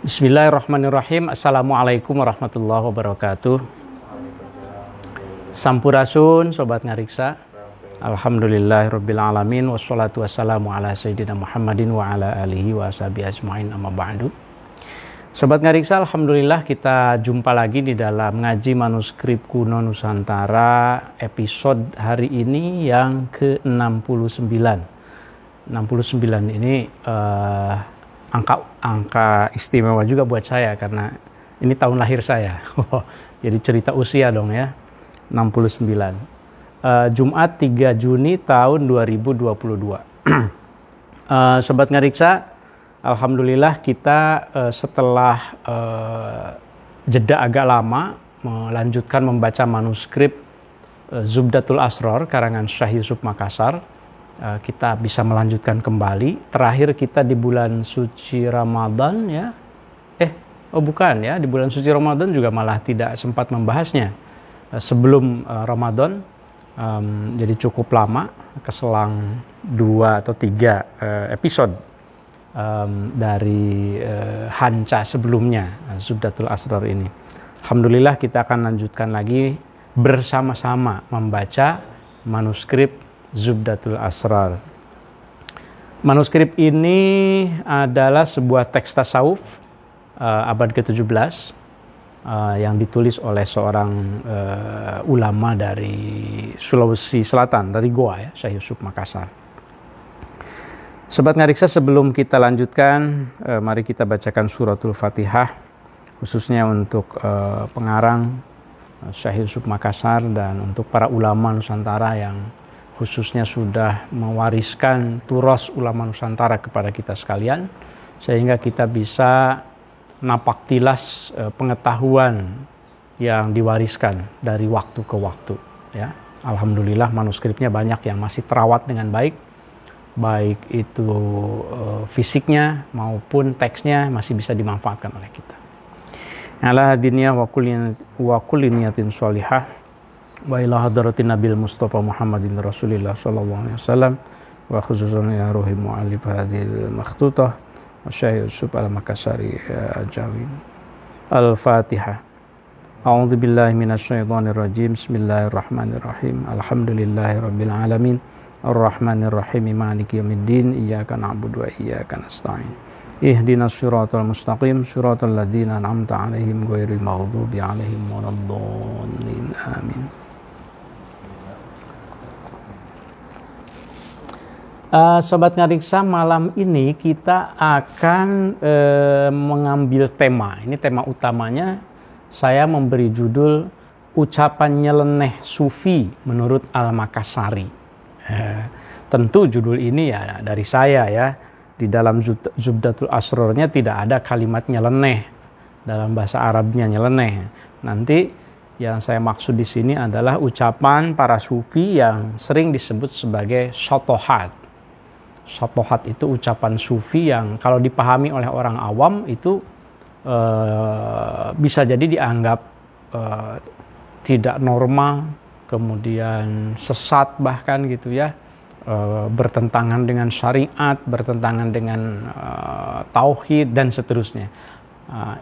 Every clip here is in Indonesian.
Bismillahirrahmanirrahim. Assalamualaikum warahmatullahi wabarakatuh. Sampurasun Sobat Ngariksa. Alhamdulillahirrabbilalamin. Wassalatu wassalamu ala sayyidina Muhammadin wa ala alihi wa sahbihi ajma'in amma ba'du. Sobat Ngariksa, Alhamdulillah kita jumpa lagi di dalam ngaji manuskrip kuno Nusantara episode hari ini yang ke-69. 69 ini angka istimewa juga buat saya karena ini tahun lahir saya. Jadi cerita usia dong ya. 69. Jumat 3 Juni tahun 2022. Sobat Ngariksa, alhamdulillah kita setelah jeda agak lama melanjutkan membaca manuskrip Zubdatul Asrar karangan Syekh Yusuf Makassar. Kita bisa melanjutkan kembali. Terakhir kita di bulan suci Ramadan ya. Bukan ya, di bulan suci Ramadan juga malah tidak sempat membahasnya. Sebelum Ramadan, jadi cukup lama, keselang 2 atau 3 episode dari Hanca sebelumnya, Zubdatul Asrar ini. Alhamdulillah kita akan lanjutkan lagi bersama-sama membaca manuskrip Zubdatul Asrar. Manuskrip ini adalah sebuah teks tasawuf abad ke-17 yang ditulis oleh seorang ulama dari Sulawesi Selatan, dari Goa ya, Syekh Yusuf Makassar. Sobat Ngariksa, sebelum kita lanjutkan, mari kita bacakan suratul Fatihah khususnya untuk pengarang Syekh Yusuf Makassar dan untuk para ulama Nusantara yang khususnya sudah mewariskan turos ulama Nusantara kepada kita sekalian, sehingga kita bisa napak tilas pengetahuan yang diwariskan dari waktu ke waktu ya. Alhamdulillah manuskripnya banyak yang masih terawat dengan baik itu fisiknya maupun teksnya masih bisa dimanfaatkan oleh kita. Ala hadiniyah wa kulli niyatin sholihah wa ila hadratin Nabil Mustafa Muhammadin Rasulillah sallallahu alaihi wasallam wa khususan ya ruhi mu'allif hadhil makhtutah wa Syekh Yusuf al-Makassari al-Jawi. Al-Fatihah. A'udzu billahi minasyaitonir rajim. Bismillahirrahmanirrahim. Alhamdulillahirabbil alamin. Arrahmanir rahim. Maliki yaumiddin. Iyyaka na'budu wa iyyaka nasta'in. Ihdinas siratal mustaqim. Siratal ladzina an'amta 'alaihim ghairil maghdubi 'alaihim waladdallin. Amin. Sobat Ngariksa, malam ini kita akan mengambil tema. Ini tema utamanya. Saya memberi judul Ucapan Nyeleneh Sufi menurut Al-Makassari. Tentu judul ini ya dari saya ya. Di dalam Zubdatul Asrarnya tidak ada kalimat nyeleneh. Dalam bahasa Arabnya nyeleneh. Nanti yang saya maksud di sini adalah ucapan para sufi yang sering disebut sebagai sotohat. Sotohat itu ucapan sufi yang kalau dipahami oleh orang awam itu bisa jadi dianggap tidak normal, kemudian sesat bahkan gitu ya, bertentangan dengan syariat, bertentangan dengan tauhid dan seterusnya.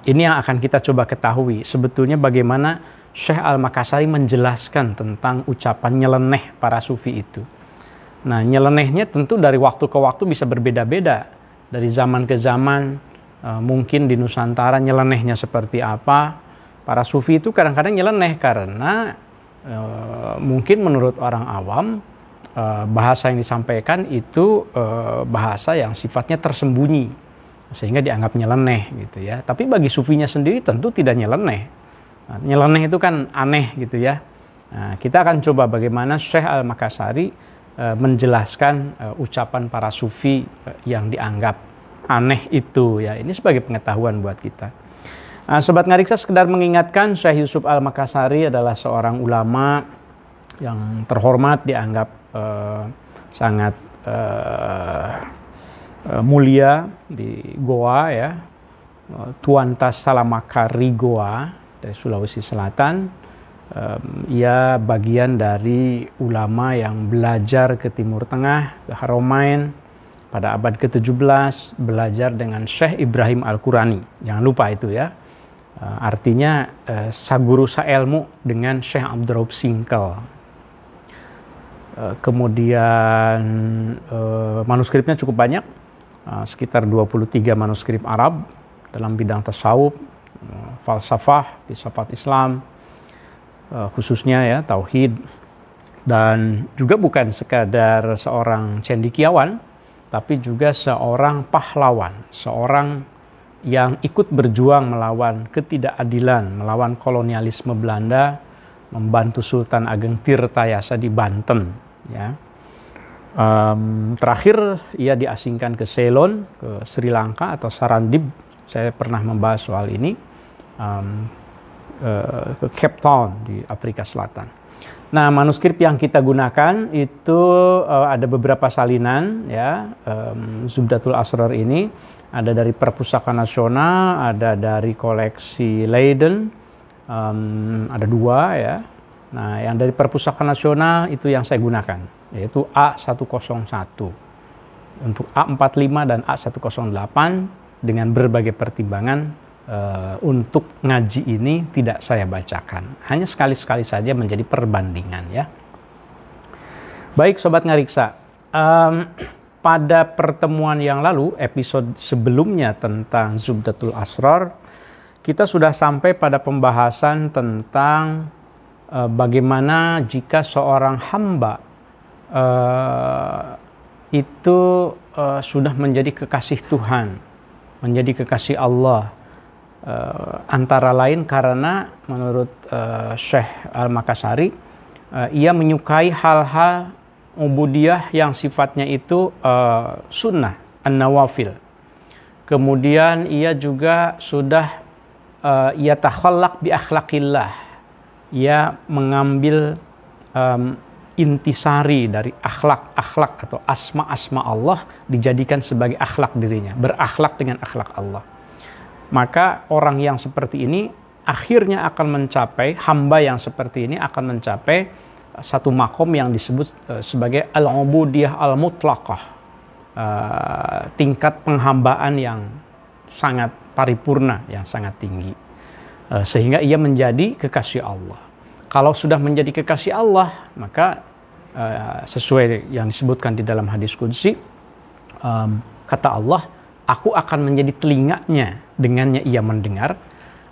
Ini yang akan kita coba ketahui sebetulnya bagaimana Syekh Al-Makassari menjelaskan tentang ucapan nyeleneh para sufi itu. Nah, nyelenehnya tentu dari waktu ke waktu bisa berbeda-beda. Dari zaman ke zaman, mungkin di Nusantara nyelenehnya seperti apa. Para sufi itu kadang-kadang nyeleneh karena mungkin menurut orang awam, bahasa yang disampaikan itu bahasa yang sifatnya tersembunyi. Sehingga dianggap nyeleneh gitu ya. Tapi bagi sufinya sendiri tentu tidak nyeleneh. Nah, nyeleneh itu kan aneh gitu ya. Nah, kita akan coba bagaimana Syekh Al-Makassari menjelaskan ucapan para sufi yang dianggap aneh itu ya. Ini sebagai pengetahuan buat kita. Sobat Ngariksa, sekedar mengingatkan, Syekh Yusuf Al-Makassari adalah seorang ulama yang terhormat, dianggap sangat mulia di Goa ya. Tuan Tas Salamakari Goa dari Sulawesi Selatan. Ia bagian dari ulama yang belajar ke Timur Tengah, ke Haromain, pada abad ke-17 belajar dengan Syekh Ibrahim Al-Qurani. Jangan lupa itu ya. Artinya saguru sailmu dengan Syekh Abdurraub Singkel. Kemudian manuskripnya cukup banyak, sekitar 23 manuskrip Arab dalam bidang tasawuf, falsafah, filsafat Islam, khususnya ya tauhid, dan juga bukan sekadar seorang cendekiawan, tapi juga seorang pahlawan, seorang yang ikut berjuang melawan ketidakadilan, melawan kolonialisme Belanda, membantu Sultan Ageng Tirtayasa di Banten. Ya. Terakhir ia diasingkan ke Ceylon, ke Sri Lanka atau Sarandib. Saya pernah membahas soal ini, ke Cape Town di Afrika Selatan. Nah, manuskrip yang kita gunakan itu ada beberapa salinan ya. Zubdatul Asrar ini ada dari Perpustakaan Nasional, ada dari koleksi Leiden, ada 2 ya. Nah, yang dari Perpustakaan Nasional itu yang saya gunakan, yaitu A101. Untuk A45 dan A108 dengan berbagai pertimbangan untuk ngaji ini tidak saya bacakan. Hanya sekali-sekali saja menjadi perbandingan ya. Baik Sobat Ngariksa, pada pertemuan yang lalu, episode sebelumnya tentang Zubdatul Asrar, kita sudah sampai pada pembahasan tentang bagaimana jika seorang hamba itu sudah menjadi kekasih Tuhan, menjadi kekasih Allah, antara lain karena menurut Syekh Al-Makassari ia menyukai hal-hal ubudiyah yang sifatnya itu sunnah, an-nawafil. Kemudian ia juga sudah ia takhallaq bi akhlaqillah, ia mengambil intisari dari akhlak-akhlak atau asma-asma Allah dijadikan sebagai akhlak dirinya, berakhlak dengan akhlak Allah. Maka orang yang seperti ini akhirnya akan mencapai, hamba yang seperti ini akan mencapai satu makom yang disebut sebagai al-ubudiyah al-mutlaqah, tingkat penghambaan yang sangat paripurna, yang sangat tinggi, sehingga ia menjadi kekasih Allah. Kalau sudah menjadi kekasih Allah, maka sesuai yang disebutkan di dalam hadis qudsi, kata Allah, aku akan menjadi telinganya, dengannya ia mendengar.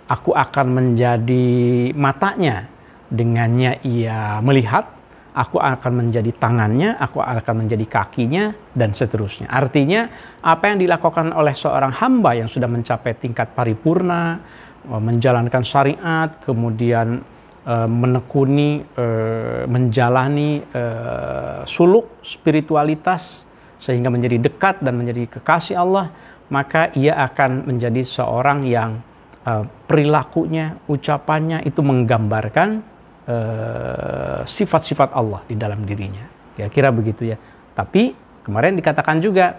Aku akan menjadi matanya, dengannya ia melihat. Aku akan menjadi tangannya, aku akan menjadi kakinya, dan seterusnya. Artinya, apa yang dilakukan oleh seorang hamba yang sudah mencapai tingkat paripurna, menjalankan syariat, kemudian menekuni, menjalani suluk spiritualitas, sehingga menjadi dekat dan menjadi kekasih Allah, maka ia akan menjadi seorang yang perilakunya, ucapannya itu menggambarkan sifat-sifat Allah di dalam dirinya. Kira-kira begitu ya. Tapi kemarin dikatakan juga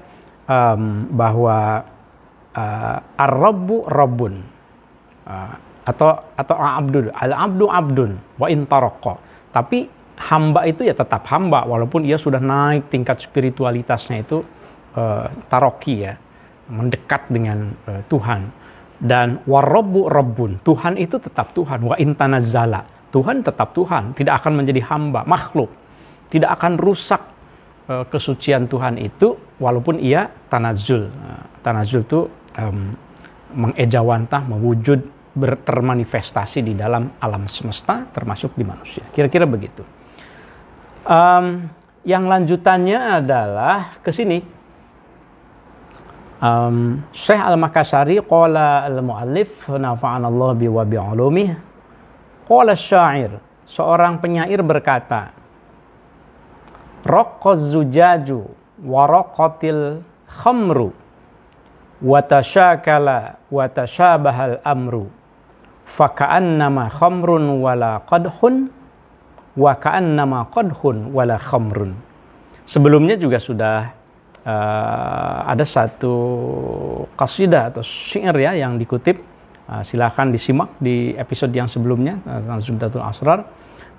bahwa ar-rabbu rabbun, atau abdul, al-abdu abdun wa in taraqqa. Tapi hamba itu ya tetap hamba walaupun ia sudah naik tingkat spiritualitasnya itu taroki ya, mendekat dengan Tuhan. Dan warabbu rabbun, Tuhan itu tetap Tuhan. Wa intanazzala, Tuhan tetap Tuhan, tidak akan menjadi hamba, makhluk. Tidak akan rusak kesucian Tuhan itu walaupun ia tanazzul. Tanazzul itu mengejawantah, mewujud, termanifestasi di dalam alam semesta termasuk di manusia. Kira-kira begitu. Yang lanjutannya adalah ke sini. Syekh Al-Makassari qala al-muallif nafa'anallahu bi wa bi ulumih, qala syair, seorang penyair berkata, raqqaz zujaju wa raqatil khamru wa tashakala wa tashabahal amru fa ka'annama khamrun wala qadhun wa ka'annama qadhun wala khamrun. Sebelumnya juga sudah ada satu qasidah atau syair ya yang dikutip, silakan disimak di episode yang sebelumnya tentang Zubdatul Asrar.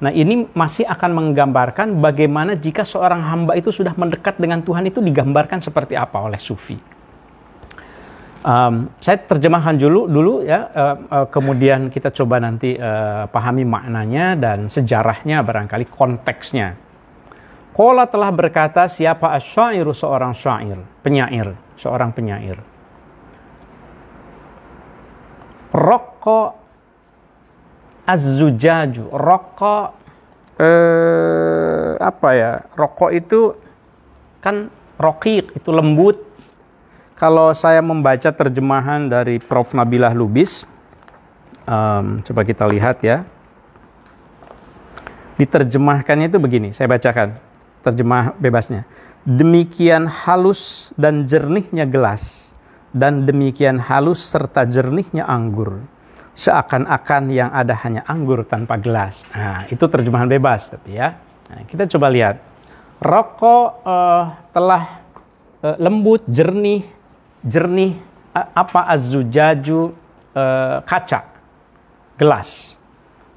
Nah, ini masih akan menggambarkan bagaimana jika seorang hamba itu sudah mendekat dengan Tuhan itu digambarkan seperti apa oleh sufi. Saya terjemahkan dulu ya, kemudian kita coba nanti pahami maknanya dan sejarahnya, barangkali konteksnya. Qala telah berkata siapa asyairu, seorang syair, penyair, seorang penyair. Raqqa az-zujaju, raqqa apa ya? Raqqa itu kan raqiq, itu lembut. Kalau saya membaca terjemahan dari Prof. Nabilah Lubis, coba kita lihat ya. Diterjemahkannya itu begini, saya bacakan terjemah bebasnya. Demikian halus dan jernihnya gelas, dan demikian halus serta jernihnya anggur, seakan-akan yang ada hanya anggur tanpa gelas. Nah, itu terjemahan bebas tapi ya. Nah, kita coba lihat. Raqqa telah lembut, jernih apa az-zujaju, kaca, gelas.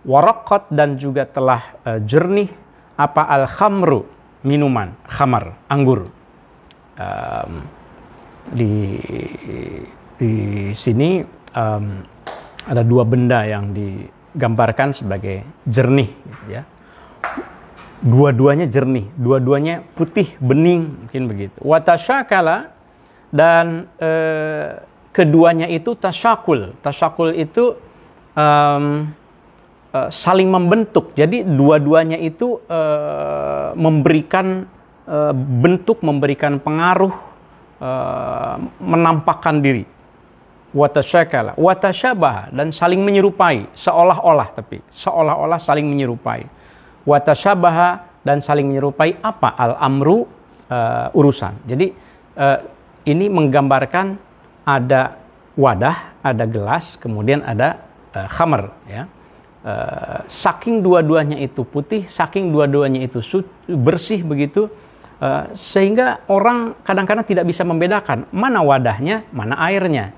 Waraqqat dan juga telah jernih apa al-khamru, minuman, khamar, anggur. Di sini ada dua benda yang digambarkan sebagai jernih gitu ya. Dua-duanya jernih, dua-duanya putih bening, mungkin begitu. Wa tasyakala, dan keduanya itu tasyakul. Tasyakul itu saling membentuk. Jadi dua-duanya itu memberikan bentuk, memberikan pengaruh, menampakkan diri. Wa tasyakala, wa tasyabaha, dan saling menyerupai, seolah-olah saling menyerupai. Wa tasyabaha, dan saling menyerupai apa? Al-amru, urusan. Jadi ini menggambarkan ada wadah, ada gelas, kemudian ada khamar ya. Saking dua-duanya itu putih, saking dua-duanya itu bersih begitu, sehingga orang kadang-kadang tidak bisa membedakan mana wadahnya, mana airnya,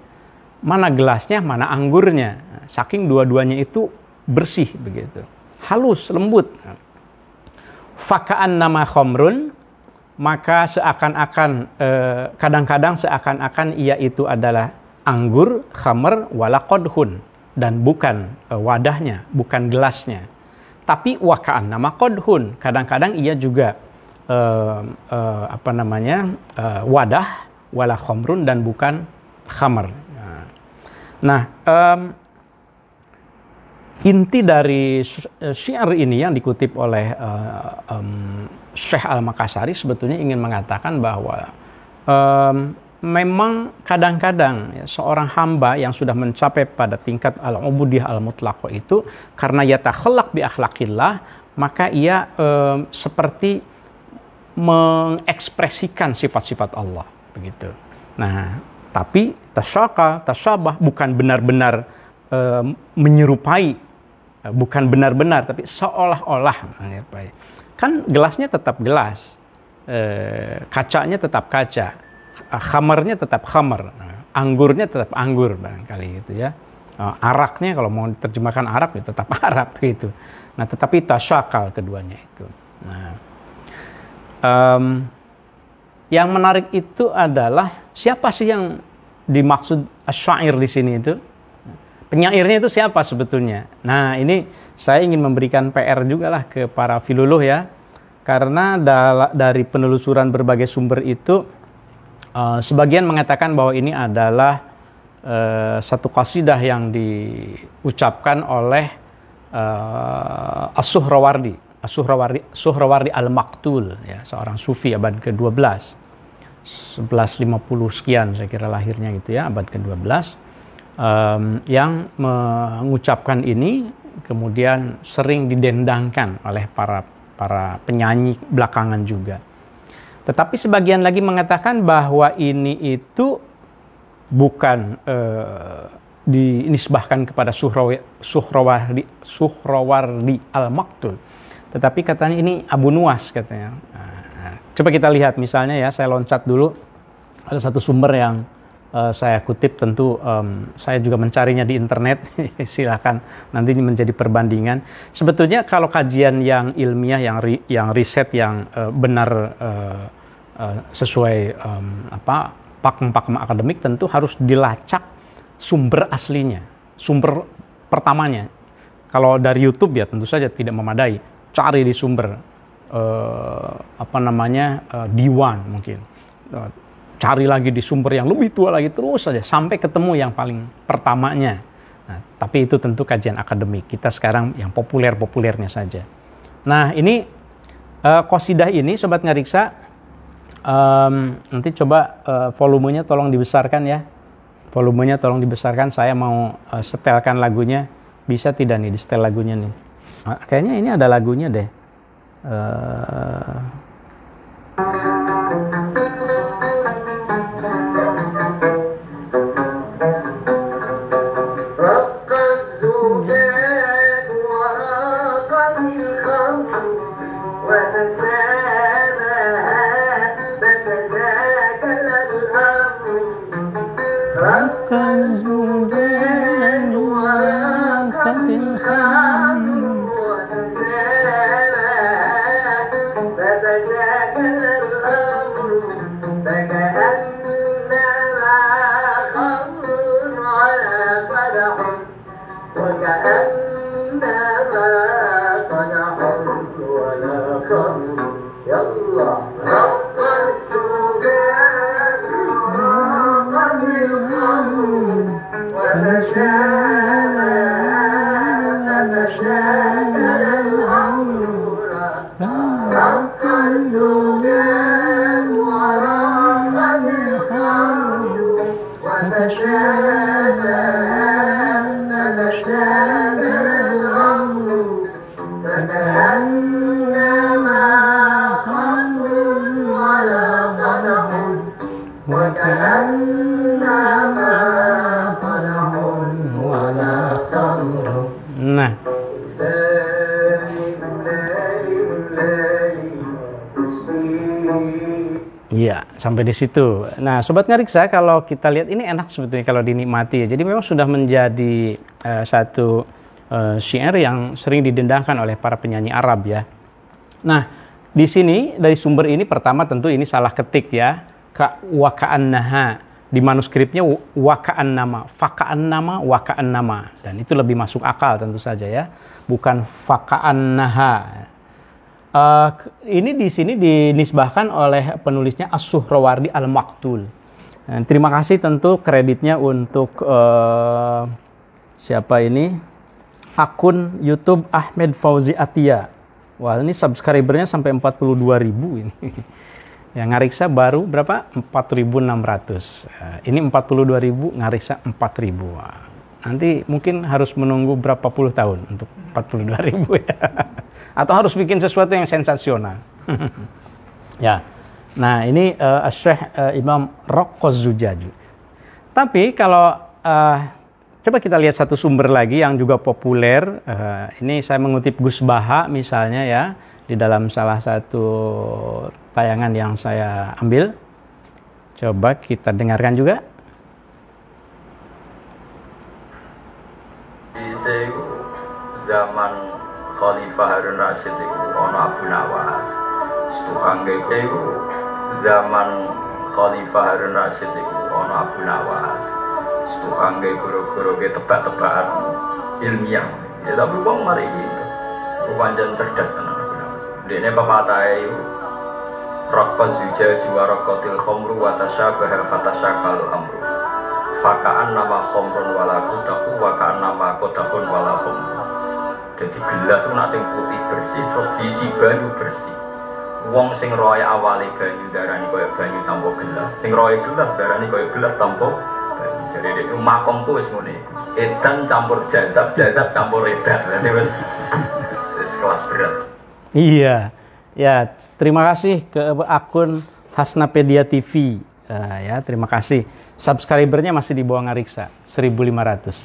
mana gelasnya, mana anggurnya. Saking dua-duanya itu bersih begitu, halus, lembut. Faka'an nama khamrun, maka seakan-akan kadang-kadang seakan-akan ia itu adalah anggur, khamr, wala qadhun, dan bukan wadahnya, bukan gelasnya. Tapi waka'an nama qadhun, kadang-kadang ia juga wadah, wala khamrun, dan bukan khamr. Nah, inti dari syair ini yang dikutip oleh Syekh Al-Makassari sebetulnya ingin mengatakan bahwa memang kadang-kadang ya, seorang hamba yang sudah mencapai pada tingkat al-ubudiyah al-mutlaqah itu, karena yatakhallaq bi akhlaqillah, maka ia seperti mengekspresikan sifat-sifat Allah begitu. Nah, tapi tasyabah bukan benar-benar menyerupai, bukan benar-benar, tapi seolah-olah menyerupai. Kan gelasnya tetap gelas, kacanya tetap kaca, khamarnya tetap khamar, anggurnya tetap anggur barangkali gitu ya. Araknya kalau mau diterjemahkan arak ya tetap arak gitu. Nah, tetapi tasyakal keduanya itu. Nah, yang menarik itu adalah siapa sih yang dimaksud asyair di sini itu? Penyairnya itu siapa sebetulnya? Nah, ini saya ingin memberikan PR juga lah ke para filoloh ya. Karena dari penelusuran berbagai sumber itu, sebagian mengatakan bahwa ini adalah satu qasidah yang diucapkan oleh As-Suhrawardi Al-Maktul, ya, seorang sufi abad ke-12. 1150 sekian saya kira lahirnya gitu ya, abad ke-12. Yang mengucapkan ini kemudian sering didendangkan oleh para penyanyi belakangan juga. Tetapi sebagian lagi mengatakan bahwa ini itu bukan dinisbahkan kepada Suhrawardi Al-Maktul, tetapi katanya ini Abu Nuwas katanya. Nah, coba kita lihat misalnya ya, saya loncat dulu, ada satu sumber yang saya kutip, tentu saya juga mencarinya di internet. Silahkan nanti menjadi perbandingan. Sebetulnya kalau kajian yang ilmiah, yang riset yang benar sesuai pakem-pakem akademik, tentu harus dilacak sumber aslinya, sumber pertamanya. Kalau dari YouTube ya tentu saja tidak memadai. Cari di sumber Diwan mungkin. Cari lagi di sumber yang lebih tua lagi, terus saja sampai ketemu yang paling pertamanya. Nah, tapi itu tentu kajian akademik. Kita sekarang yang populer-populernya saja. Nah, ini qasidah ini Sobat Ngariksa, nanti coba volumenya tolong dibesarkan ya. Volumenya tolong dibesarkan. Saya mau setelkan lagunya. Bisa tidak nih di setel lagunya nih? Kayaknya ini ada lagunya deh. Nah, iya, sampai di situ. Nah, Sobat Ngariksa, kalau kita lihat ini enak sebetulnya kalau dinikmati ya. Jadi memang sudah menjadi satu syair yang sering didendangkan oleh para penyanyi Arab ya. Nah, di sini dari sumber ini pertama tentu ini salah ketik ya. Waka'annaha. Di manuskripnya waka'annama, faka'annama, waka'annama. Dan itu lebih masuk akal tentu saja ya. Bukan faka'annaha. Ini di sini dinisbahkan oleh penulisnya As-Suhrawardi Al-Maqtul. Terima kasih tentu kreditnya untuk siapa ini? Akun YouTube Ahmed Fauzi Atia. Wah, ini subscribernya sampai 42.000 ini. Yang Ngariksa baru berapa? 4.600. Ini 42.000, Ngariksa 4.000. Nanti mungkin harus menunggu berapa puluh tahun untuk 42.000 ya. Atau harus bikin sesuatu yang sensasional. Ya. Nah, ini Syekh Imam Raqqaz Zujaju. Tapi kalau coba kita lihat satu sumber lagi yang juga populer. Ini saya mengutip Gus Baha misalnya ya, di dalam salah satu tayangan yang saya ambil. Coba kita dengarkan juga. Zaman Khalifah Harun Rasyid itu ono Abu Nawas. Tukang itu zaman Khalifah Harun Rasyid itu ono Abu Nawas. Tukang guru-guru tebak-tebakan ilmiah. Ya tapi bang mari gitu. Panjang cerdas tenan Abu Nawas. Dene pepatah itu Raqqaz zujaju wa raqqatil khamru wa tasyabaha fatasyakal amru. Fakaan nama khamrun wala qadahu wa kaan nama qadahun wala khamru. Jadi gelas itu nak sing putih bersih terus diisi banyu bersih. Wong sing roe awale banyu darani koyo banyu tanpa gelas. Sing roe gelas darani koyo gelas tanpa banyu. Jadi itu makomku wis ngene. Edan campur jadab, jadab campur edan. Dadi wis kelas berat. Iya. Ya, terima kasih ke akun Hasnapedia TV. Ya, terima kasih. Subscribernya masih di bawah Ngariksa, 1.500.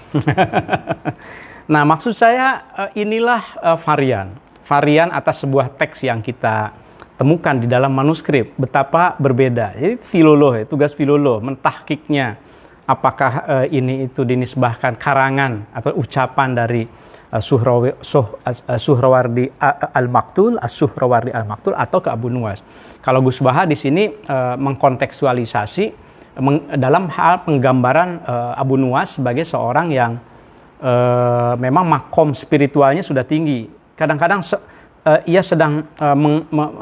Nah, maksud saya inilah varian atas sebuah teks yang kita temukan di dalam manuskrip. Betapa berbeda. Jadi filoloh, tugas filoloh, mentahkiknya, apakah ini itu dinisbahkan karangan atau ucapan dari Suhrawardi Al-Maktul, As-Suhrawardi Al-Maktul atau ke Abu Nuwas. Kalau Gus Baha di sini mengkontekstualisasi dalam hal penggambaran Abu Nuwas sebagai seorang yang memang makom spiritualnya sudah tinggi. Kadang-kadang ia sedang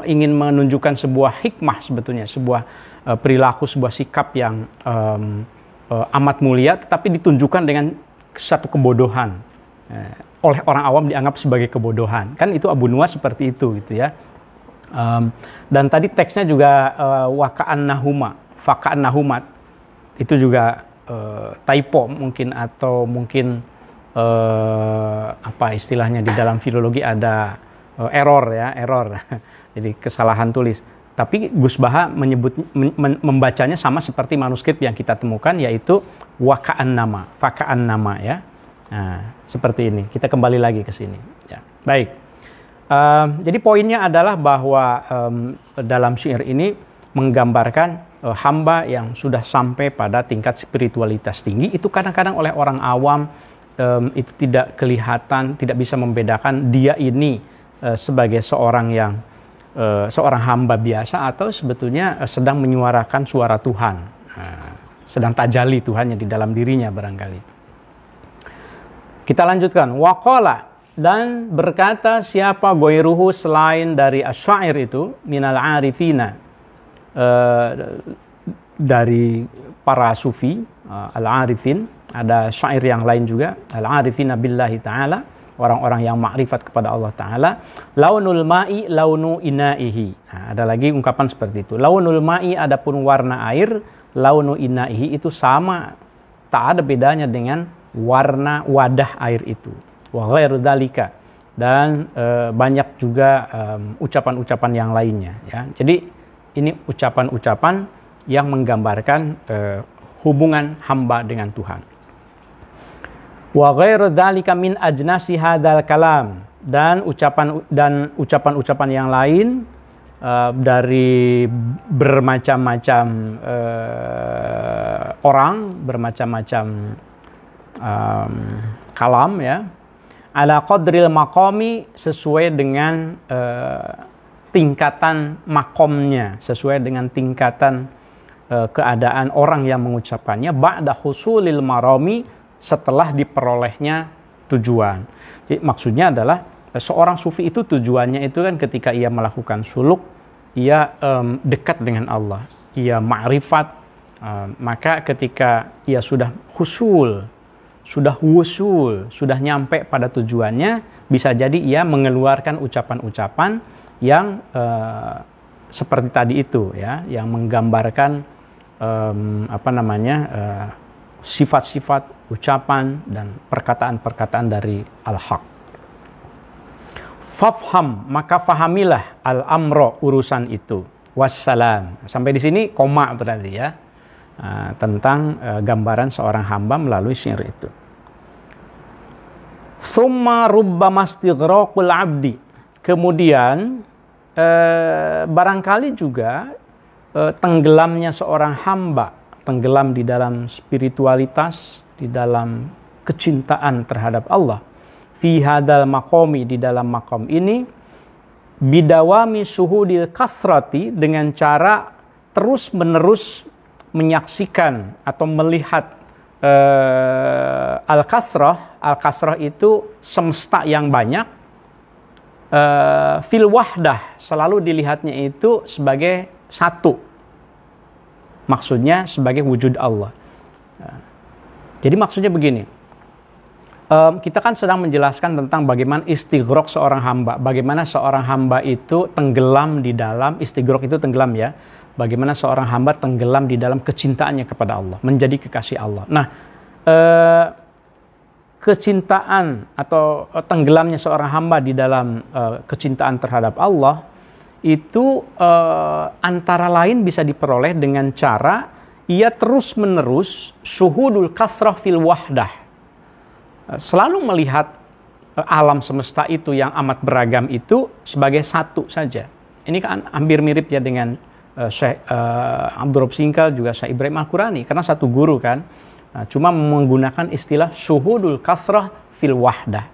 ingin menunjukkan sebuah hikmah sebetulnya, sebuah perilaku, sebuah sikap yang amat mulia, tetapi ditunjukkan dengan satu kebodohan. Oleh orang awam dianggap sebagai kebodohan. Kan itu Abu Nuwas seperti itu gitu ya. Dan tadi teksnya juga waka'an nahumat. Itu juga typo mungkin, atau mungkin apa istilahnya di dalam filologi ada error. Jadi kesalahan tulis. Tapi Gus Baha membacanya sama seperti manuskrip yang kita temukan, yaitu faka'an nama ya. Nah, seperti ini. Kita kembali lagi ke sini. Ya. Baik. Jadi poinnya adalah bahwa dalam syair ini menggambarkan hamba yang sudah sampai pada tingkat spiritualitas tinggi. Itu kadang-kadang oleh orang awam itu tidak kelihatan, tidak bisa membedakan dia ini sebagai seorang hamba biasa atau sebetulnya sedang menyuarakan suara Tuhan. Sedang tajalli Tuhannya di dalam dirinya barangkali. Kita lanjutkan. Waqala, dan berkata siapa goiruhu selain dari asyair itu, minal arifina, dari para sufi, al-arifin, ada syair yang lain juga, al-arifina billahi ta'ala, orang-orang yang makrifat kepada Allah Ta'ala. Launul ma'i launu inaihi. Nah, ada lagi ungkapan seperti itu. Launul ma'i, adapun warna air, launu inaihi itu sama, tak ada bedanya dengan warna wadah air itu. Wa ghairu dzalika, dan banyak juga ucapan-ucapan yang lainnya ya. Jadi ini ucapan-ucapan yang menggambarkan hubungan hamba dengan Tuhan. Wa ghairu dzalika min ajnasi hadzal kalam, dan ucapan-ucapan yang lain dari bermacam-macam orang, bermacam-macam kalam ya, ala qadril maqami, sesuai dengan tingkatan makomnya, sesuai dengan tingkatan keadaan orang yang mengucapkannya, ba'da husulil marami, setelah diperolehnya tujuan. Jadi maksudnya adalah seorang sufi itu tujuannya itu kan ketika ia melakukan suluk, ia dekat dengan Allah, ia ma'rifat, maka ketika ia sudah husul, sudah wusul, sudah nyampe pada tujuannya, bisa jadi ia mengeluarkan ucapan-ucapan yang seperti tadi itu ya, yang menggambarkan sifat-sifat, ucapan dan perkataan-perkataan dari al-haq. Fafham, maka fahamilah al-amro, urusan itu. Wassalam. Sampai di sini koma berarti ya. Tentang gambaran seorang hamba melalui syair itu. Tsumma rubbama istighraqul abdi. Kemudian barangkali juga tenggelamnya seorang hamba, tenggelam di dalam spiritualitas, di dalam kecintaan terhadap Allah. Fi hadal maqami, di dalam maqam ini, bidawami suhudil kasrati, dengan cara terus-menerus menyaksikan atau melihat al-kasrah. Al-kasrah itu semesta yang banyak. Fil wahdah, selalu dilihatnya itu sebagai satu. Maksudnya sebagai wujud Allah. Jadi maksudnya begini. Kita kan sedang menjelaskan tentang bagaimana istighraq seorang hamba. Bagaimana seorang hamba itu tenggelam di dalam, istighraq itu tenggelam ya. Bagaimana seorang hamba tenggelam di dalam kecintaannya kepada Allah, menjadi kekasih Allah. Nah, kecintaan atau tenggelamnya seorang hamba di dalam kecintaan terhadap Allah itu antara lain bisa diperoleh dengan cara ia terus-menerus syuhudul kasrah fil wahdah, selalu melihat alam semesta itu yang amat beragam itu sebagai satu saja. Ini kan hampir mirip ya dengan Syekh Abdurrahman Singkal, juga Syekh Ibrahim Al-Qurani, karena satu guru kan. cuma menggunakan istilah syuhudul kasrah fil wahdah.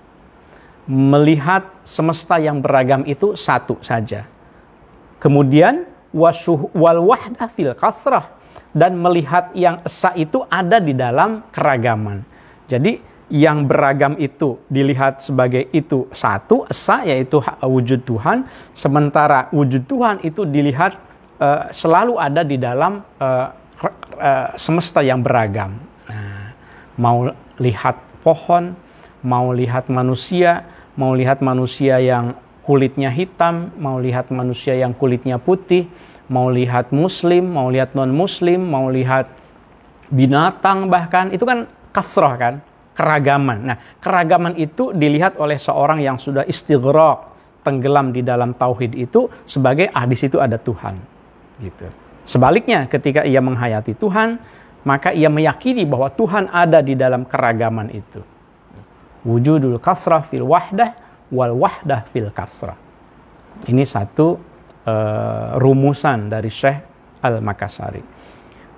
Melihat semesta yang beragam itu satu saja. Kemudian wal wahdah fil kasrah, dan melihat yang esa itu ada di dalam keragaman. Jadi yang beragam itu dilihat sebagai itu satu, esa, yaitu wujud Tuhan, sementara wujud Tuhan itu dilihat selalu ada di dalam semesta yang beragam. Nah, mau lihat pohon, mau lihat manusia yang kulitnya hitam, mau lihat manusia yang kulitnya putih, mau lihat muslim, mau lihat non-muslim, mau lihat binatang bahkan, itu kan kasroh kan, keragaman. Nah, keragaman itu dilihat oleh seorang yang sudah istighraq, tenggelam di dalam tauhid itu sebagai di situ ada Tuhan. Gitu. Sebaliknya, ketika ia menghayati Tuhan, maka ia meyakini bahwa Tuhan ada di dalam keragaman itu. Wujudul kasrah fil wahdah wal wahdah fil kasrah. Ini satu rumusan dari Syekh Al-Makassari.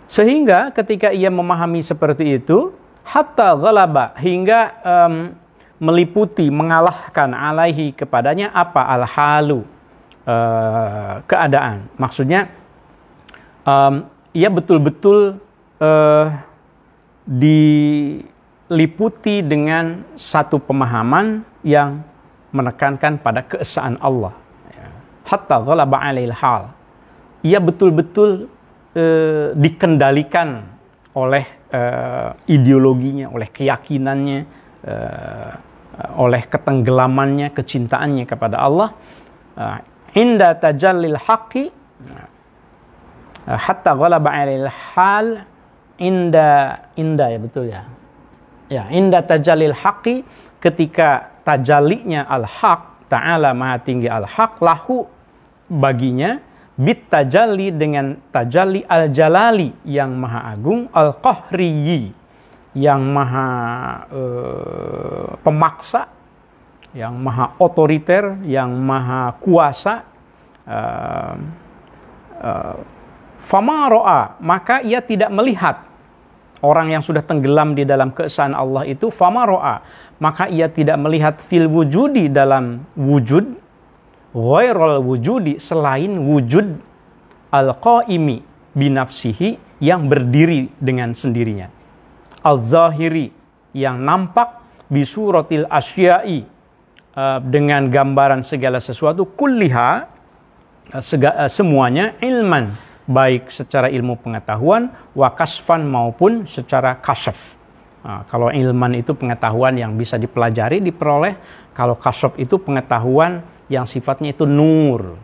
Sehingga ketika ia memahami seperti itu, hatta ghalaba, hingga meliputi, mengalahkan alaihi kepadanya apa? Al-halu, keadaan. Maksudnya ia betul-betul diliputi dengan satu pemahaman yang menekankan pada keesaan Allah. Hatta ghalaba alaihil hal. Ia betul-betul dikendalikan oleh ideologinya, oleh keyakinannya, oleh ketenggelamannya, kecintaannya kepada Allah. Inda tajallil haqqi, hatta ghalaba alaihil hal, inda ya betul ya. Ya, inda tajallil haqqi, ketika tajallinya al-haq, ta'ala maha tinggi al-haq, lahu baginya, bit tajalli, dengan tajalli al-jalali yang maha agung, al-qahriyi yang maha pemaksa, yang maha otoriter, yang maha kuasa. Fama ro'a, maka ia tidak melihat. Orang yang sudah tenggelam di dalam keesaan Allah itu, fama ro'a, maka ia tidak melihat fil wujudi, dalam wujud, ghairul wujudi, selain wujud al-qaimi binafsihi, yang berdiri dengan sendirinya, al-zahiri, yang nampak, bisuratil asyai, dengan gambaran segala sesuatu, kulliha, semuanya, ilman, baik secara ilmu pengetahuan, wa kasfan, maupun secara kasyaf. Kalau ilman itu pengetahuan yang bisa dipelajari, diperoleh. Kalau kasyaf itu pengetahuan yang sifatnya itu nur,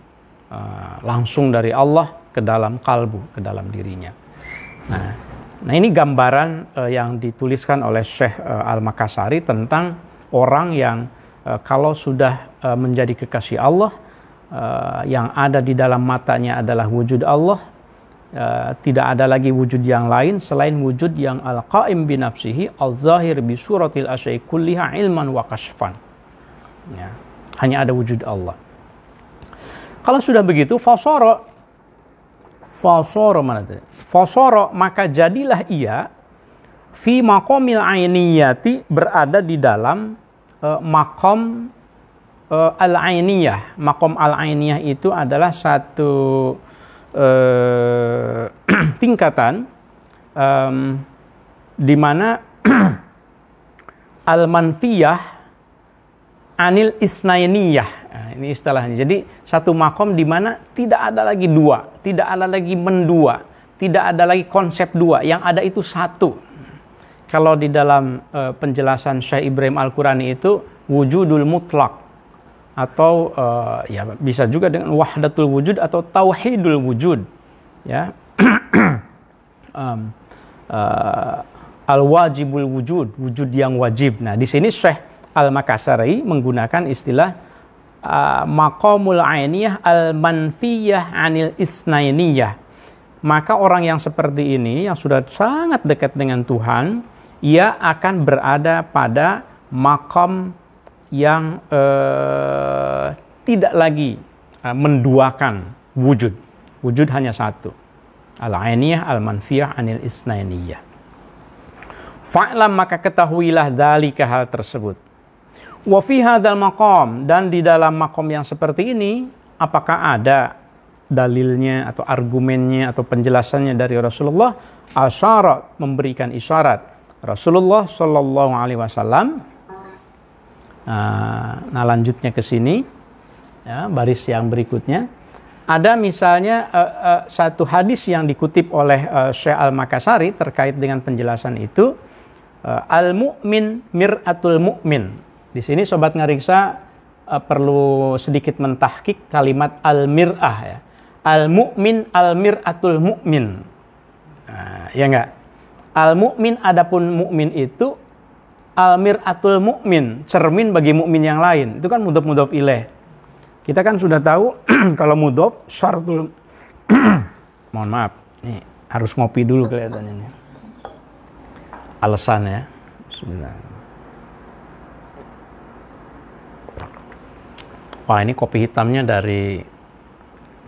langsung dari Allah ke dalam kalbu, ke dalam dirinya. Nah ini gambaran yang dituliskan oleh Syekh Al-Makassari tentang orang yang kalau sudah menjadi kekasih Allah, yang ada di dalam matanya adalah wujud Allah, tidak ada lagi wujud yang lain selain wujud yang al-qaim binafsihi, al-zahir bisuratil asyai kulliha ilman wa kashfan. Ya. Hanya ada wujud Allah. Kalau sudah begitu, fasara mana tadi? Fasara, maka jadilah ia fi maqamil ainiyati, berada di dalam maqam al-ainiyah. Maqam al-ainiyah itu adalah satu tingkatan di mana al-manfiyah anil isnainiyah. Nah, ini istilahnya. Jadi satu makom di mana tidak ada lagi dua, tidak ada lagi mendua, tidak ada lagi konsep dua, yang ada itu satu. Kalau di dalam penjelasan Syekh Ibrahim Al-Qurani itu wujudul mutlak, atau ya bisa juga dengan wahdatul wujud atau tauhidul wujud, ya. Al-wajibul wujud, wujud yang wajib. Nah, di sini Syekh Al-Makassari menggunakan istilah maqamul ainiyah al-manfiyah anil isnainiyah. Maka orang yang seperti ini, yang sudah sangat dekat dengan Tuhan, ia akan berada pada maqam yang tidak lagi menduakan wujud. Wujud hanya satu. Al-ainiyah al-manfiyah anil isnainiyah. Fa'lam, maka ketahuilah dzalika, hal tersebut. Wa fi hadzal maqam, dan di dalam maqam yang seperti ini, apakah ada dalilnya atau argumennya atau penjelasannya dari Rasulullah? Asyarat, memberikan isyarat. Rasulullah Shallallahu Alaihi Wasallam. Nah, lanjutnya ke sini, ya, baris yang berikutnya. Ada misalnya satu hadis yang dikutip oleh Syekh Al-Makassari terkait dengan penjelasan itu. Al-mu'min mir'atul mu'min. Di sini Sobat Ngariksa perlu sedikit mentahkik kalimat al-mir'ah, ya. Al-mu'min al-mir'atul mu'min. Ya enggak? Al-mu'min, adapun mu'min itu al-mir'atul mu'min, cermin bagi mukmin yang lain. Itu kan mudhof ilaih. Kita kan sudah tahu kalau mudhof syartul mohon maaf. Nih, harus ngopi dulu kelihatannya nih. Alasan, ya. Bismillah. Wah, ini kopi hitamnya dari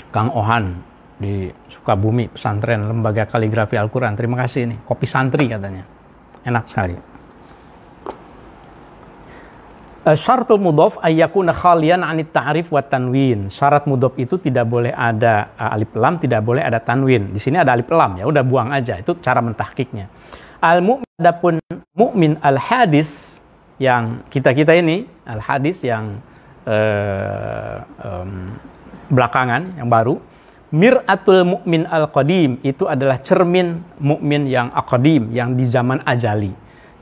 Kang Ohan di Sukabumi, pesantren Lembaga Kaligrafi Al-Quran. Terima kasih, ini kopi santri katanya. Enak sekali. Syaratul mudhof ayyakuna khalian 'anit ta'rif wa tanwin. Syarat mudhof itu tidak boleh ada alif lam, tidak boleh ada tanwin. Di sini ada alif lam, ya udah buang aja. Itu cara mentahkiknya. Al-mu'min, adapun mu'min al-hadis, yang kita ini al-hadis yang belakangan, yang baru. Mir'atul mu'min al-qadim, itu adalah cermin mukmin yang aqadim, yang di zaman ajali.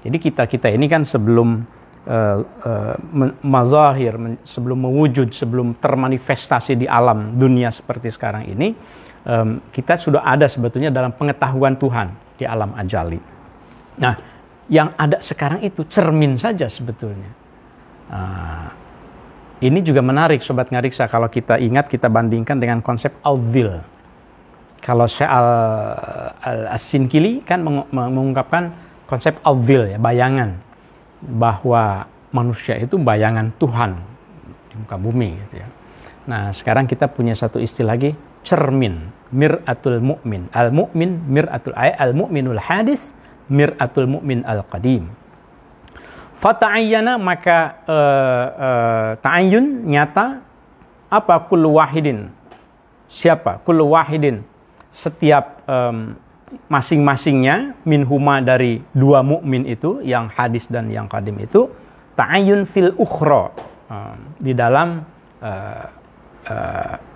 Jadi kita ini kan sebelum mazahir, sebelum mewujud, sebelum termanifestasi di alam dunia seperti sekarang ini, kita sudah ada sebetulnya dalam pengetahuan Tuhan di alam ajali. Nah, yang ada sekarang itu cermin saja sebetulnya. Ini juga menarik Sobat Ngariksa, kalau kita ingat, kita bandingkan dengan konsep al-dhil. Kalau Syekh As-Sinkili kan mengungkapkan konsep al-dhil, ya, bayangan, bahwa manusia itu bayangan Tuhan di muka bumi, gitu ya. Nah, sekarang kita punya satu istilah lagi, cermin, mir'atul mu'min. Al-mu'min mir'atul al-mu'minul hadis, mir'atul mu'min al-qadim. Fata'ayyana, maka ta'ayyun, nyata, apa? Kullu wahidin, siapa? Kullu wahidin, setiap masing-masingnya, minhuma, dari dua mukmin itu, yang hadis dan yang qadim itu, ta'ayyun fil ukhra, di dalam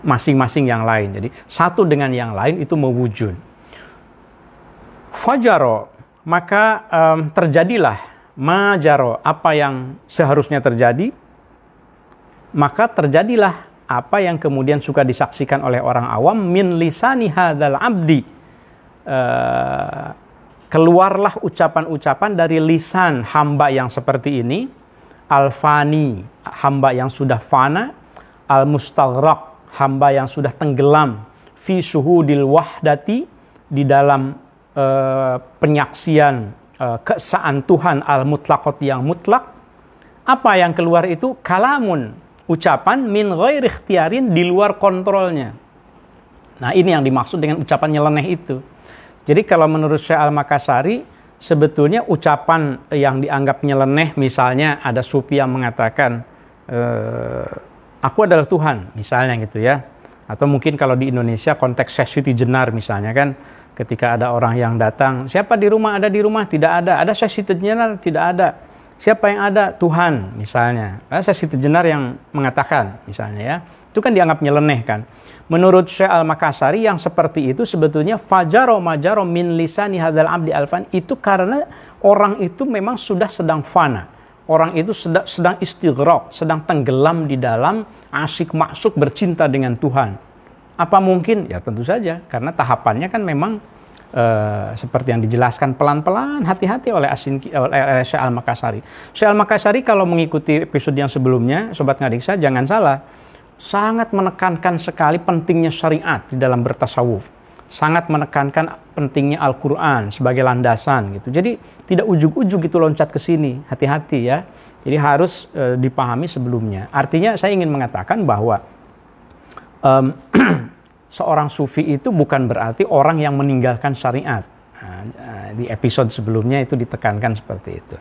masing-masing yang lain. Jadi satu dengan yang lain itu mewujud. Fajaro, maka terjadilah majaro, apa yang seharusnya terjadi, maka terjadilah apa yang kemudian suka disaksikan oleh orang awam, min lisani hadzal abdi, keluarlah ucapan-ucapan dari lisan hamba yang seperti ini, al-fani, hamba yang sudah fana, al-mustaghraq, hamba yang sudah tenggelam, fi syuhudil wahdati, di dalam penyaksian keesaan Tuhan al-mutlaqat, yang mutlak. Apa yang keluar itu? Kalamun, ucapan, min ghairi ikhtiarin, di luar kontrolnya. Nah, ini yang dimaksud dengan ucapan nyeleneh itu. Jadi kalau menurut Syekh Al-Makassari, sebetulnya ucapan yang dianggap nyeleneh, misalnya ada sufi yang mengatakan, aku adalah Tuhan, misalnya gitu ya. Atau mungkin kalau di Indonesia konteks Siti Jenar misalnya kan, ketika ada orang yang datang, siapa di rumah? Ada di rumah? Tidak ada. Ada Siti Jenar? Tidak ada. Siapa yang ada? Tuhan, misalnya. Ada Siti Jenar yang mengatakan, misalnya ya. Itu kan dianggap nyeleneh kan. Menurut Syekh Al-Makassari, yang seperti itu sebetulnya fajaro majaro min lisani hadzal abdi alfan, itu karena orang itu memang sudah sedang fana. Orang itu sedang istighraq, sedang tenggelam di dalam asyik maksuk bercinta dengan Tuhan. Apa mungkin? Ya tentu saja, karena tahapannya kan memang seperti yang dijelaskan pelan-pelan, hati-hati oleh Syekh Al-Makassari. Syekh Al-Makassari kalau mengikuti episode yang sebelumnya, Sobat Ngariksa, jangan salah, sangat menekankan sekali pentingnya syariat di dalam bertasawuf. Sangat menekankan pentingnya Al-Quran sebagai landasan gitu. Jadi tidak ujug-ujug gitu loncat ke sini, hati-hati ya. Jadi harus dipahami sebelumnya. Artinya saya ingin mengatakan bahwa seorang sufi itu bukan berarti orang yang meninggalkan syariat. di episode sebelumnya itu ditekankan seperti itu.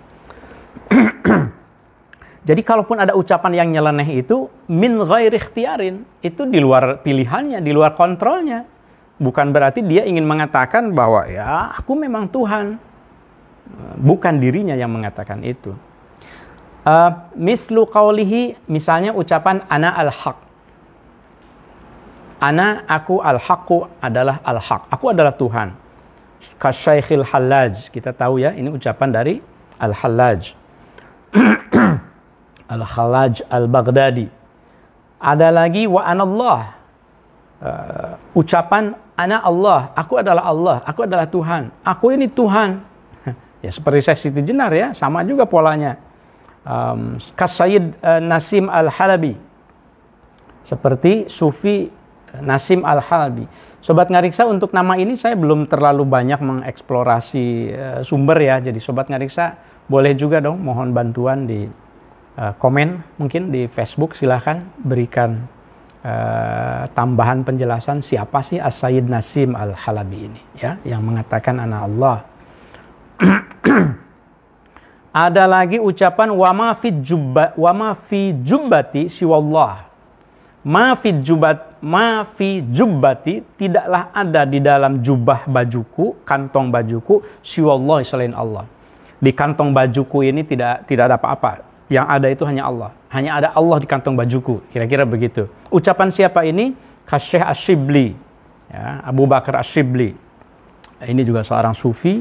Jadi kalaupun ada ucapan yang nyeleneh itu min ghairi ikhtiarin, itu di luar pilihannya, di luar kontrolnya. Bukan berarti dia ingin mengatakan bahwa ya aku memang Tuhan. Bukan dirinya yang mengatakan itu. Mislu qawlihi, misalnya ucapan ana al-haq. Ana, aku, al-haqu adalah al-haq. Aku adalah Tuhan. Kasyaikhil Hallaj, kita tahu ya, ini ucapan dari Al-Hallaj. Al-Hallaj Al-Baghdadi. Ada lagi wa anallah. Ucapan ana Allah, aku adalah Allah, aku adalah Tuhan. Aku ini Tuhan. Ya seperti Syekh Siti Jenar ya, sama juga polanya. Kasyid Nasim Al-Halabi. Seperti Sufi Nasim Al-Halabi. Sobat Ngariksa, untuk nama ini saya belum terlalu banyak mengeksplorasi sumber ya. Jadi Sobat Ngariksa boleh juga dong mohon bantuan di komen mungkin di Facebook, silahkan berikan tambahan penjelasan siapa sih As-Sayyid Nasim Al-Halabi ini ya, yang mengatakan ana Allah. Ada lagi ucapan wa ma fi jubbati siwallah. Ma fi jubbati, tidaklah ada di dalam jubah bajuku, kantong bajuku, siwallah, selain Allah. Di kantong bajuku ini tidak ada apa-apa. Yang ada itu hanya Allah. Hanya ada Allah di kantong bajuku. Kira-kira begitu. Ucapan siapa ini? Syekh Ash-Shibli. Ya, Abu Bakar Ash-Shibli. Ini juga seorang sufi.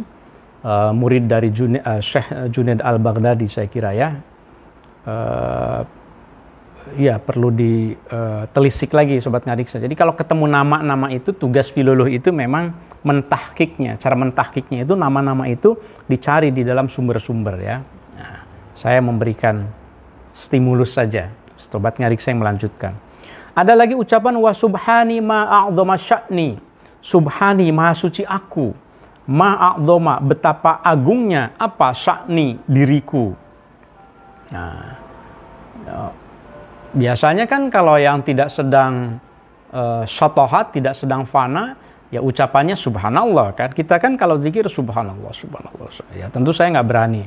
Murid dari Syekh Junaid Al-Baghdadi saya kira ya. Ya perlu ditelisik lagi Sobat Ngariksa. Jadi kalau ketemu nama-nama itu, tugas filoloh itu memang mentahkiknya. Cara mentahkiknya itu nama-nama itu dicari di dalam sumber-sumber ya. Nah, saya memberikan stimulus saja. Sobat Ngariksa yang melanjutkan. Ada lagi ucapan wa subhani ma'a'dhama sya'ni. Subhani, maha suci aku. Ma'a'dhama, betapa agungnya apa sya'ni, diriku. Nah, biasanya kan kalau yang tidak sedang syatohat, tidak sedang fana, ya ucapannya subhanallah kan. Kita kan kalau zikir subhanallah, subhanallah. Ya tentu saya nggak berani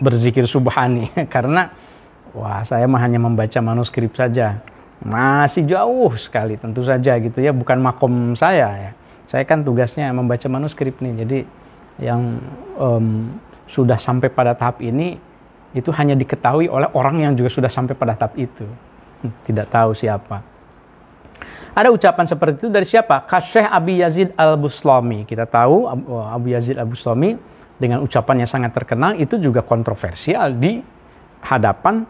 berzikir subhani karena wah saya hanya membaca manuskrip saja. Masih jauh sekali tentu saja gitu ya, bukan makom saya ya. Saya kan tugasnya membaca manuskrip nih. Jadi yang sudah sampai pada tahap ini itu hanya diketahui oleh orang yang juga sudah sampai pada tahap itu. Tidak tahu siapa. Ada ucapan seperti itu dari siapa? Syekh Abi Yazid Al-Bustami. Kita tahu Abu Yazid Al-Bustami dengan ucapannya sangat terkenal, itu juga kontroversial di hadapan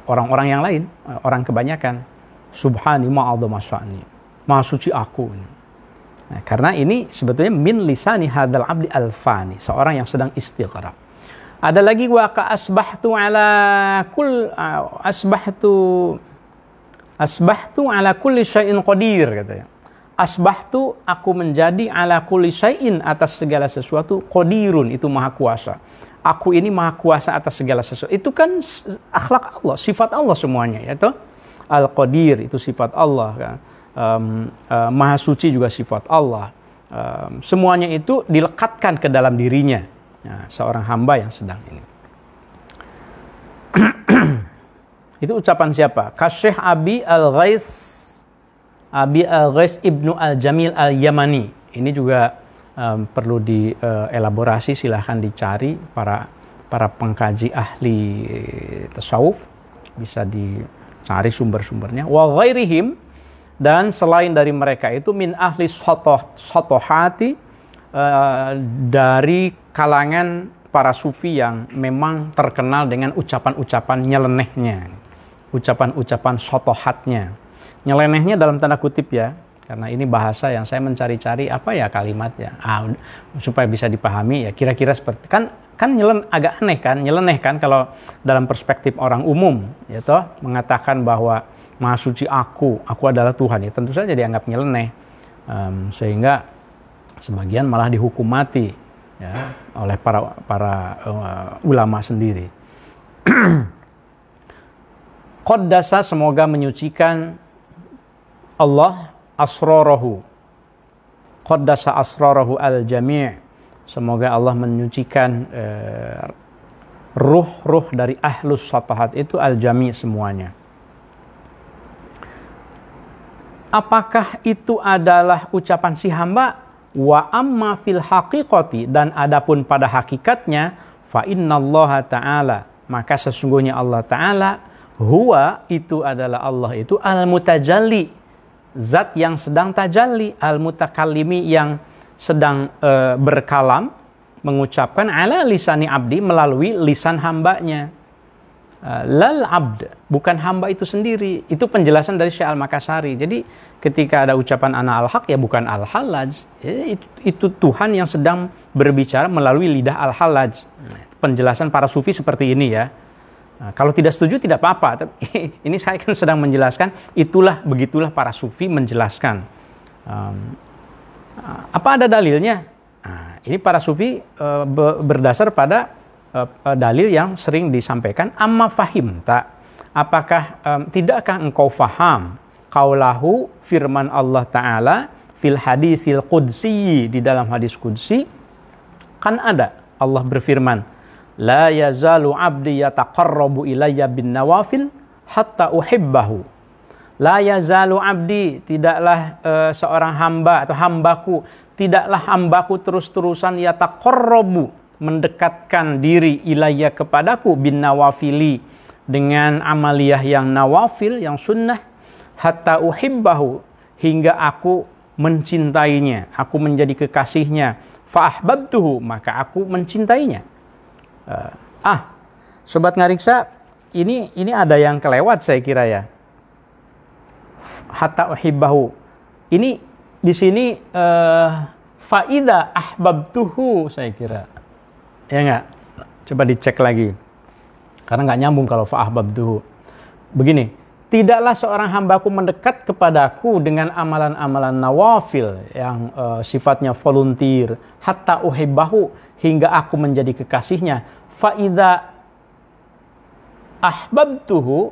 orang-orang yang lain, orang kebanyakan. Subhani ma'adhama sya'ni. Maha suci aku. Nah, karena ini sebetulnya min lisani hadal abdi al-fani, seorang yang sedang istighraq. Ada lagi wa ka asbahtu ala kulli syai'in qadir katanya. Asbahtu, aku menjadi ala kulli syai'in, atas segala sesuatu, qadirun, itu maha kuasa. Aku ini maha kuasa atas segala sesuatu. Itu kan akhlak Allah, sifat Allah semuanya ya toh. Al-Qadir itu sifat Allah kan. Maha suci juga sifat Allah. Semuanya itu dilekatkan ke dalam dirinya. Nah, seorang hamba yang sedang ini. Itu ucapan siapa? Syekh Abi Al-Ghais Ibnu Al-Jamil Al-Yamani. Ini juga perlu dielaborasi, silahkan dicari para pengkaji ahli tasawuf, bisa dicari sumber-sumbernya. Wa ghairihim, dan selain dari mereka itu min ahli sotohati, dari kalangan para sufi yang memang terkenal dengan ucapan-ucapan nyelenehnya, ucapan-ucapan sotohatnya. Nyelenehnya dalam tanda kutip ya, karena ini bahasa yang saya mencari-cari apa ya kalimatnya, supaya bisa dipahami ya kira-kira seperti kan agak aneh kan, nyeleneh kan kalau dalam perspektif orang umum ya toh, mengatakan bahwa maha suci aku adalah Tuhan, ya tentu saja dianggap nyeleneh, sehingga sebagian malah dihukum mati ya oleh para ulama sendiri. Qaddasa, semoga menyucikan Allah, asrarahu. qaddasa asrarahu al-jami'. Semoga Allah menyucikan ruh-ruh dari ahlus satahat itu al-jami' semuanya. Apakah itu adalah ucapan si hamba? Wa amma fil haqiqati, dan adapun pada hakikatnya, fa innallaha ta'ala, maka sesungguhnya Allah Ta'ala, huwa, itu adalah Allah itu al-mutajalli, zat yang sedang tajalli, al-mutakallimi, yang sedang berkalam, mengucapkan ala lisani abdi, melalui lisan hambanya. Lal abd, bukan hamba itu sendiri. Itu penjelasan dari Syekh Al-Makassari. Jadi ketika ada ucapan ana al-haq, ya bukan al-halaj, itu Tuhan yang sedang berbicara melalui lidah al-halaj. Penjelasan para sufi seperti ini ya. Nah, kalau tidak setuju tidak apa-apa, tapi ini saya kan sedang menjelaskan, begitulah para sufi menjelaskan. Apa ada dalilnya? Nah, ini para sufi berdasar pada dalil yang sering disampaikan. Amma fahimta, apakah tidakkah engkau faham qaulahu, firman Allah Ta'ala fil haditsil qudsi, di dalam hadis qudsi kan ada Allah berfirman, la yazalu abdi yataqarrabu ilayya bin nawafil hatta uhibbahu. La yazalu abdi, tidaklah seorang hamba atau hambaku, tidaklah hambaku terus-terusan yataqarrabu, mendekatkan diri ilayya kepadaku, bin nawafili, dengan amaliyah yang nawafil, yang sunnah, hatta uhibbahu, hingga aku mencintainya, aku menjadi kekasihnya, fa ahbabtuhu, maka aku mencintainya. Sobat Ngariksa, ini ada yang kelewat saya kira ya. Hatta uhibbahu, ini di sini faida ahbabtuhu saya kira. Ya enggak? Coba dicek lagi. Karena enggak nyambung kalau fa'ahbabtuhu. Begini, tidaklah seorang hambaku mendekat kepadaku dengan amalan-amalan nawafil yang sifatnya volunteer, hatta uhibbahu, hingga aku menjadi kekasihnya. Fa'idha ahbabtuhu,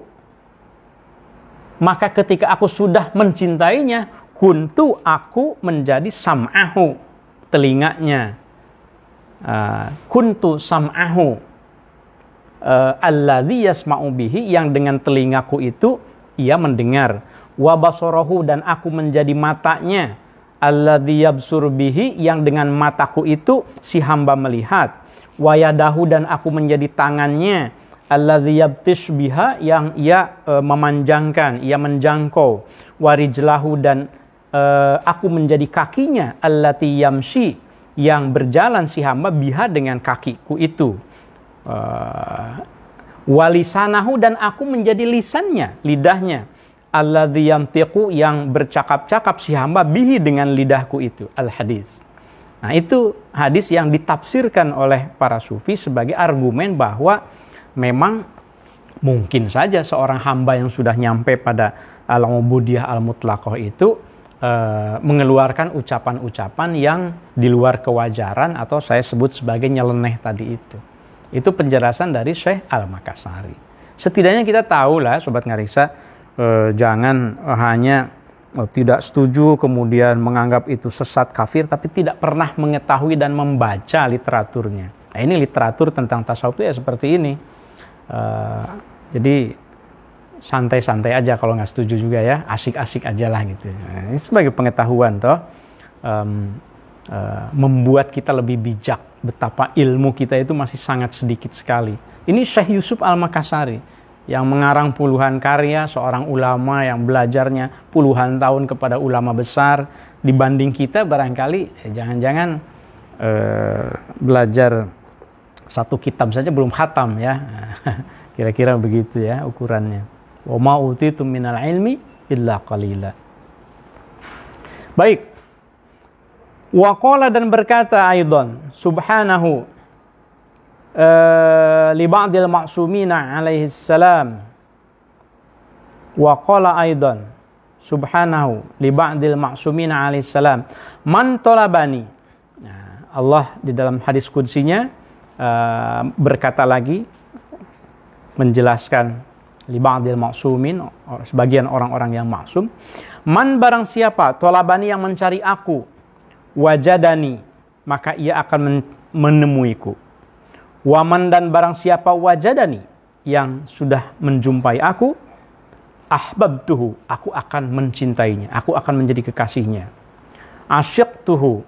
maka ketika aku sudah mencintainya, kuntu, aku menjadi sam'ahu, telinganya. Kuntu sam'ahu alladzi yasma'u bihi, yang dengan telingaku itu ia mendengar. Wa basarahu, dan aku menjadi matanya. Alladzi yabsur bihi, yang dengan mataku itu si hamba melihat. Wa yadahu, dan aku menjadi tangannya. Alladzi yabtish biha, yang ia memanjangkan, ia menjangkau. Wa rijlahu, dan aku menjadi kakinya. Allati yamshi, yang berjalan si hamba biha, dengan kakiku itu. Walisanahu, dan aku menjadi lisannya, lidahnya. Alladzi yamtiqu, yang bercakap-cakap si hamba bihi, dengan lidahku itu. Al-hadis. Nah, itu hadis yang ditafsirkan oleh para sufi sebagai argumen bahwa memang mungkin saja seorang hamba yang sudah nyampe pada al-ubudiyah al-mutlaqah itu mengeluarkan ucapan-ucapan yang di luar kewajaran, atau saya sebut sebagai nyeleneh tadi itu. Itu penjelasan dari Syekh Al-Makassari. Setidaknya kita tahu lah Sobat Ngariksa, jangan hanya tidak setuju kemudian menganggap itu sesat, kafir, tapi tidak pernah mengetahui dan membaca literaturnya. Nah, ini literatur tentang tasawuf ya seperti ini. Jadi santai-santai aja kalau nggak setuju juga ya, asik-asik aja lah gitu. Nah, ini sebagai pengetahuan toh, membuat kita lebih bijak betapa ilmu kita itu masih sangat sedikit sekali. Ini Syekh Yusuf Al-Makassari yang mengarang puluhan karya, seorang ulama yang belajarnya puluhan tahun kepada ulama besar. Dibanding kita barangkali jangan-jangan belajar satu kitab saja belum khatam ya. Kira-kira begitu ya ukurannya. Wa ma utitum minal ilmi illa qalila. Baik. Wa qala, dan berkata aidan subhanahu li ba'dil ma'sumina alaihi salam. Wa qala aidan subhanahu li ba'dil ma'sumina alaihi salam man talabani. Nah, Allah di dalam hadis qudsinya berkata lagi, menjelaskan li ba'dil ma'sumin, sebagian orang-orang yang maksum, man barang siapa, tolabani yang mencari aku, wajadani, maka ia akan menemuiku. Waman dan barang siapa wajadani, yang sudah menjumpai aku, ahbabtuhu, aku akan mencintainya, aku akan menjadi kekasihnya. Asyaqtuhu,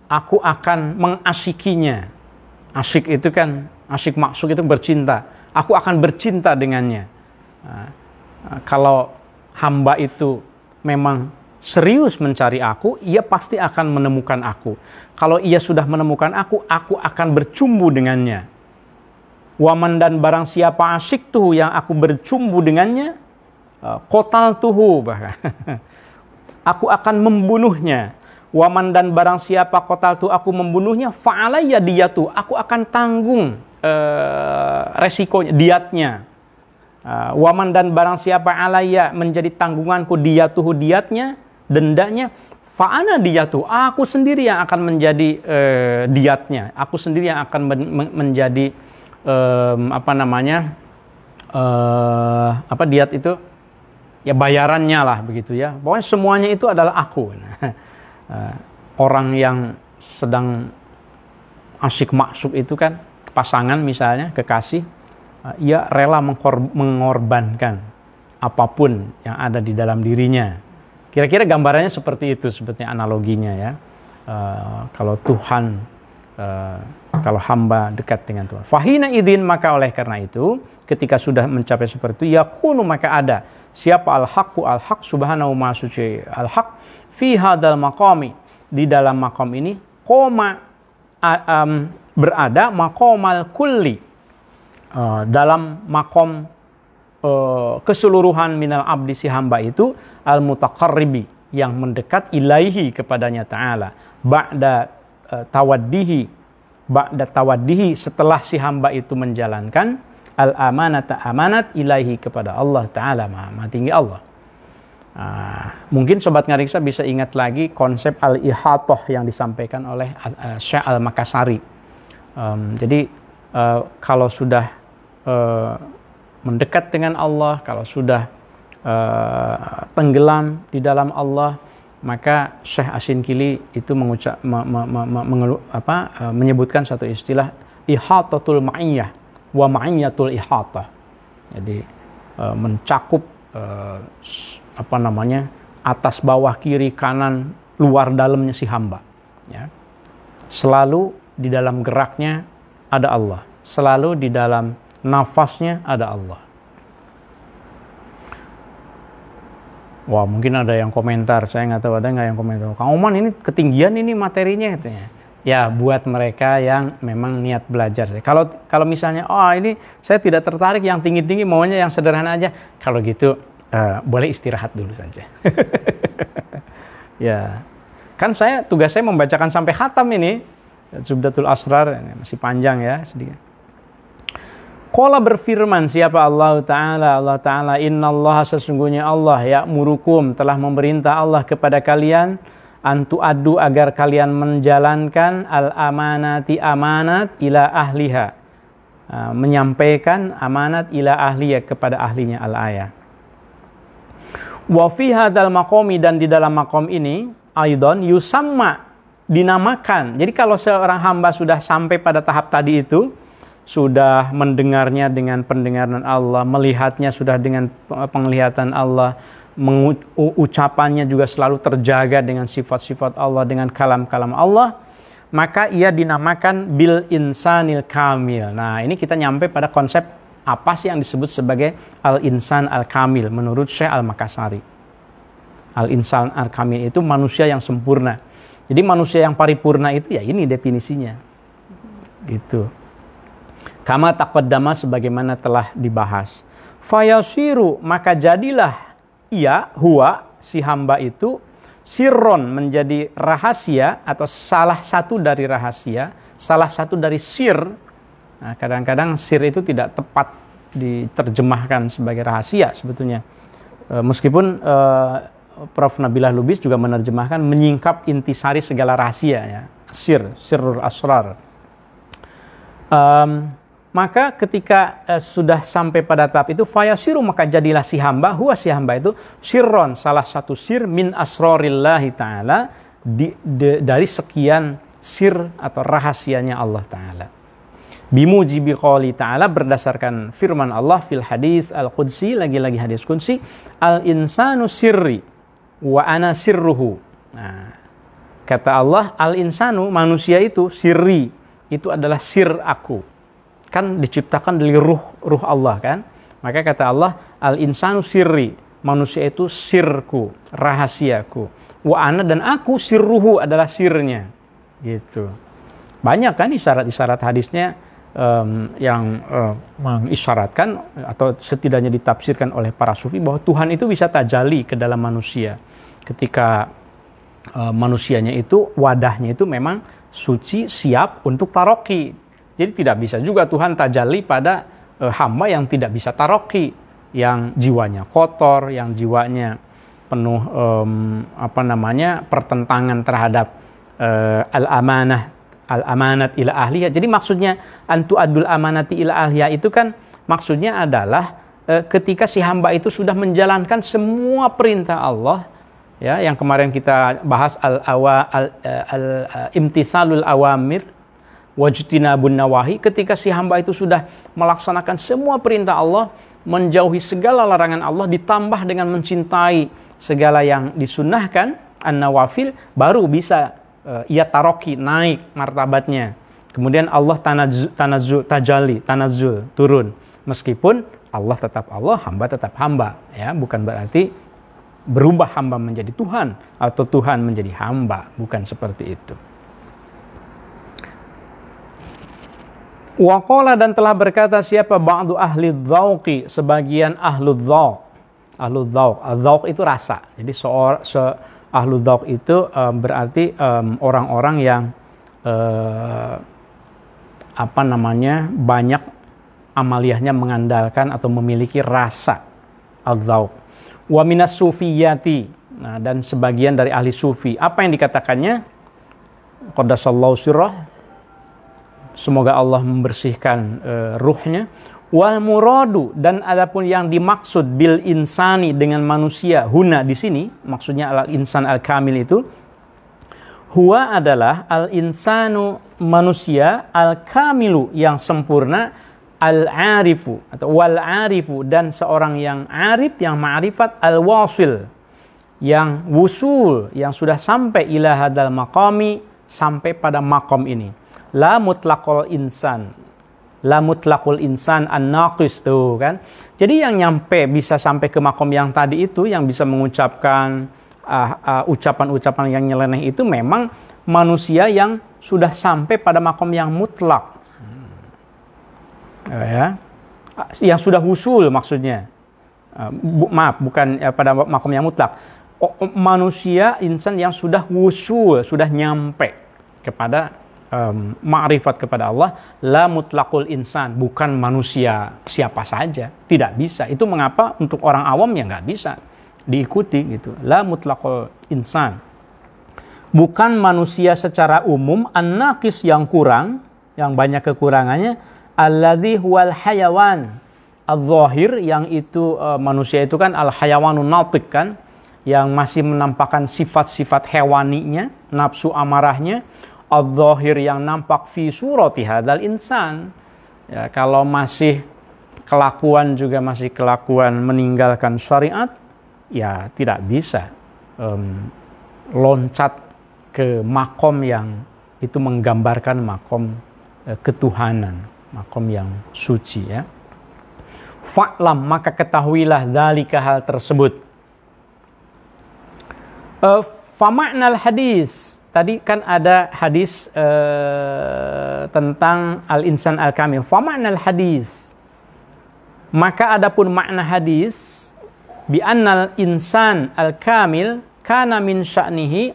aku akan mengasyikinya. Asyik itu kan, asyik maksud itu bercinta. Aku akan bercinta dengannya. Kalau hamba itu memang serius mencari aku, ia pasti akan menemukan aku. Kalau ia sudah menemukan aku akan bercumbu dengannya. Waman dan barang siapa asyik tuh yang aku bercumbu dengannya, kotal tuhu, bahkan aku akan membunuhnya. Waman dan barang siapa kotal tuh aku membunuhnya, fa'alayya diyatu, aku akan tanggung resikonya, diatnya. Waman dan barang siapa alayya, menjadi tanggunganku, diyatuhu, diatnya, dendanya, fa'ana diyatu, aku sendiri yang akan menjadi diatnya, aku sendiri yang akan menjadi diat itu ya, bayarannya lah begitu ya. Pokoknya semuanya itu adalah aku. Orang yang sedang asyik maksud itu kan, pasangan misalnya, kekasih, ia rela mengorbankan apapun yang ada di dalam dirinya. Kira-kira gambarannya seperti itu, sebetulnya analoginya ya. Kalau Tuhan, kalau hamba dekat dengan Tuhan. Fahina idin, maka oleh karena itu, ketika sudah mencapai seperti itu, yakunu, maka ada siapa al-haqqu, al-haq, subhanahu ma suci, al-haq, fi hadal maqami, di dalam maqam ini, koma, berada maqamal kulli, dalam maqam keseluruhan minal abdi, si hamba itu, al-mutaqarribi, yang mendekat, ilaihi, kepadanya ta'ala, ba'da tawaddihi, setelah si hamba itu menjalankan al-amanata, amanat, ilaihi, kepada Allah Ta'ala, maha tinggi Allah. Mungkin Sobat Ngariksa bisa ingat lagi konsep al-ihatah yang disampaikan oleh Syekh Al-Makassari. Jadi kalau sudah mendekat dengan Allah, kalau sudah tenggelam di dalam Allah, maka Syekh Asinkili itu menyebutkan satu istilah ihatatul ma'iyah wa ma'iyyatul ihatah. Jadi mencakup atas bawah kiri kanan luar dalamnya si hamba ya. Selalu di dalam geraknya ada Allah, selalu di dalam nafasnya ada Allah. Wah, mungkin ada yang komentar, saya nggak tahu ada nggak yang komentar, Kang Oman ini ketinggian ini materinya katanya. Ya, buat mereka yang memang niat belajar. Kalau misalnya, ini saya tidak tertarik yang tinggi-tinggi, maunya yang sederhana aja. Kalau gitu, boleh istirahat dulu saja. Ya, kan tugas saya membacakan sampai khatam ini, Zubdatul Asrar, ini masih panjang ya sedikit. Qala, berfirman siapa Allah Ta'ala, innallaha, sesungguhnya Allah, ya'murukum, telah memerintah Allah kepada kalian, antu adu, agar kalian menjalankan al-amanati, amanat, ila ahliha, menyampaikan amanat ila ahliya, kepada ahlinya, al-ayah. Wa fi hadzal maqami, dan di dalam maqam ini, aidon yusamma, dinamakan. Jadi kalau seorang hamba sudah sampai pada tahap tadi itu, sudah mendengarnya dengan pendengaran Allah, melihatnya sudah dengan penglihatan Allah, ucapannya juga selalu terjaga dengan sifat-sifat Allah, dengan kalam-kalam Allah, maka ia dinamakan bil insanil kamil. Nah, ini kita nyampe pada konsep apa sih yang disebut sebagai al-insan al-kamil menurut Syekh Al-Makassari. Al-insan al-kamil itu manusia yang sempurna. Jadi manusia yang paripurna itu ya ini definisinya. Gitu. Kama taqaddama, sebagaimana telah dibahas. Fayasiru, maka jadilah ia, huwa, si hamba itu, sirron, menjadi rahasia, atau salah satu dari rahasia, salah satu dari sir. Nah, kadang-kadang sir itu tidak tepat diterjemahkan sebagai rahasia sebetulnya. Meskipun Prof. Nabilah Lubis juga menerjemahkan menyingkap intisari segala rahasia ya. Sirrul asrar. Maka ketika sudah sampai pada tahap itu, fayasiru, maka jadilah si hamba, si hamba itu sirron, salah satu sir min asrorillahi ta'ala, dari sekian sir atau rahasianya Allah Ta'ala. Bimujibi qouli ta'ala, berdasarkan firman Allah fil hadis al-qudsi, lagi-lagi hadis qudsi, al-insanu sirri wa ana sirruhu. Nah, kata Allah, al-insanu, manusia itu, sirri, itu adalah sir aku. Kan diciptakan dari ruh Allah kan. Maka kata Allah, al-insanu sirri, manusia itu sirku, rahasiaku. Wa ana, dan aku sirruhu, adalah sirnya. Gitu. Banyak kan isyarat-isyarat hadisnya yang mengisyaratkan atau setidaknya ditafsirkan oleh para sufi bahwa Tuhan itu bisa tajalli ke dalam manusia. Ketika manusianya itu, wadahnya itu memang suci, siap untuk taroki. Jadi tidak bisa juga Tuhan tajalli pada hamba yang tidak bisa taroki, yang jiwanya kotor, yang jiwanya penuh pertentangan terhadap al-amanat ila ahliya. Jadi maksudnya antu adul amanati ila ahliya itu kan maksudnya adalah ketika si hamba itu sudah menjalankan semua perintah Allah, ya, yang kemarin kita bahas imtithalul awamir wajtinabun nawahi, ketika si hamba itu sudah melaksanakan semua perintah Allah, menjauhi segala larangan Allah, ditambah dengan mencintai segala yang disunnahkan, an-nawafil, baru bisa ia taroki, naik martabatnya. Kemudian Allah tanazzul, turun. Meskipun Allah tetap Allah, hamba tetap hamba, ya, bukan berarti berubah hamba menjadi Tuhan atau Tuhan menjadi hamba, bukan seperti itu. Waqala, dan telah berkata siapa, ba'du ahli dzauqi, sebagian ahlu dzauq. Ahlu dzauq, dzauq itu rasa. Jadi ahlu dzauq itu berarti orang-orang yang banyak amaliyahnya mengandalkan atau memiliki rasa al-dzauq. Wa minas sufiyati, nah, dan sebagian dari ahli sufi. Apa yang dikatakannya? Qaddasallahu sirrah, semoga Allah membersihkan ruhnya. Wal muradu, dan adapun yang dimaksud bil insani, dengan manusia, huna di sini maksudnya al insan al kamil itu, huwa adalah al insanu, manusia, al kamilu, yang sempurna, al arifu atau wal arifu, dan seorang yang arif, yang ma'rifat, al wasil, yang wusul, yang sudah sampai ila hadal maqami, sampai pada makom ini. La mutlaqul insan, la mutlaqul insan an-naqis, tuh kan. Jadi yang nyampe bisa sampai ke makom yang tadi itu, yang bisa mengucapkan ucapan-ucapan yang nyeleneh itu, memang manusia yang sudah sampai pada makom yang mutlak, ya, yang sudah husul maksudnya. Bukan pada makom yang mutlak. Manusia, insan yang sudah wusul, sudah nyampe kepada ma'rifat kepada Allah. La mutlaqul insan, bukan manusia siapa saja, tidak bisa. Itu mengapa untuk orang awam ya nggak bisa diikuti gitu. La mutlaqul insan, bukan manusia secara umum, an-naqis, yang kurang, yang banyak kekurangannya, alladzi huwal hayawan adz-dzahir, yang itu manusia itu kan al-hayawanun natiq kan, yang masih menampakkan sifat-sifat hewaninya, nafsu amarahnya. Adz-dzahir, yang nampak fi surati hadzal insan. Ya, kalau masih kelakuan juga masih kelakuan meninggalkan syariat, ya tidak bisa loncat ke makom yang itu menggambarkan makom ketuhanan, makom yang suci, ya. Fa'lam, maka ketahuilah dzalika, hal tersebut. Fama'nal hadis, tadi kan ada hadis tentang al-insan al-kamil. Fama'nal hadis, maka adapun makna hadis, bi annal insan al-kamil kana min sya'nihi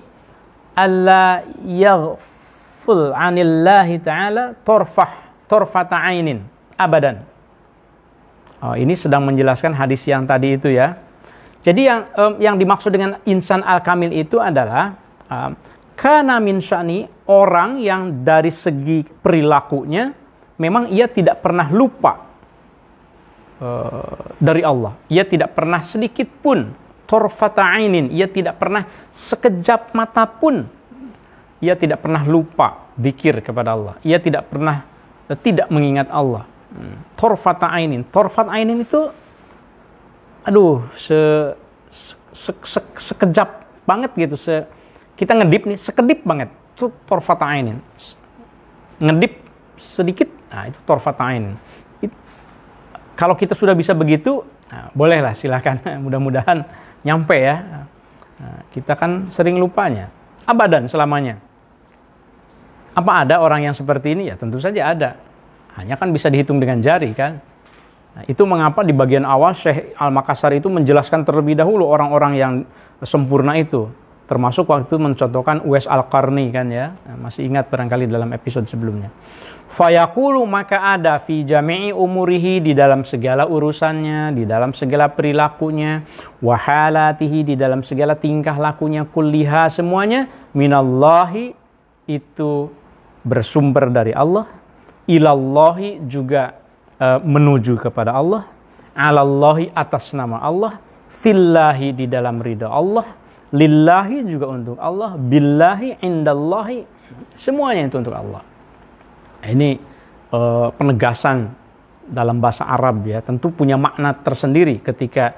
alla yaghful 'anillahi ta'ala torfata 'ainin abadan. Ini sedang menjelaskan hadis yang tadi itu, ya. Jadi yang dimaksud dengan insan al-kamil itu adalah kana min sya'ni, orang yang dari segi perilakunya memang ia tidak pernah lupa dari Allah. Ia tidak pernah sedikit pun torfata ainin, ia tidak pernah sekejap mata pun ia tidak pernah lupa zikir kepada Allah. Ia tidak pernah tidak mengingat Allah. Torfata ainin. Torfat ainin itu sekejap banget gitu. Kita ngedip nih, sekedip banget. Itu torfata ainin. Ngedip sedikit, nah itu torfata ainin. Kalau kita sudah bisa begitu, nah, bolehlah silakan. Mudah-mudahan nyampe ya. Nah, kita kan sering lupanya. Abadan selamanya. Apa ada orang yang seperti ini? Ya tentu saja ada. Hanya kan bisa dihitung dengan jari kan. Nah, itu mengapa di bagian awal Syekh Al-Makassari itu menjelaskan terlebih dahulu orang-orang yang sempurna itu. Termasuk waktu itu mencontohkan Uwais Al-Qarni kan ya. Nah, masih ingat barangkali dalam episode sebelumnya. Fayaqulu, maka ada fi jami'i umurihi, di dalam segala urusannya, di dalam segala perilakunya, wa halatihi, di dalam segala tingkah lakunya, kulliha, semuanya, minallahi, itu bersumber dari Allah, ilallahi, juga menuju kepada Allah, alallahi, atas nama Allah, fillahi, di dalam ridha Allah, lillahi, juga untuk Allah, billahi, indallahi, semuanya itu untuk Allah. Ini penegasan dalam bahasa Arab ya, tentu punya makna tersendiri ketika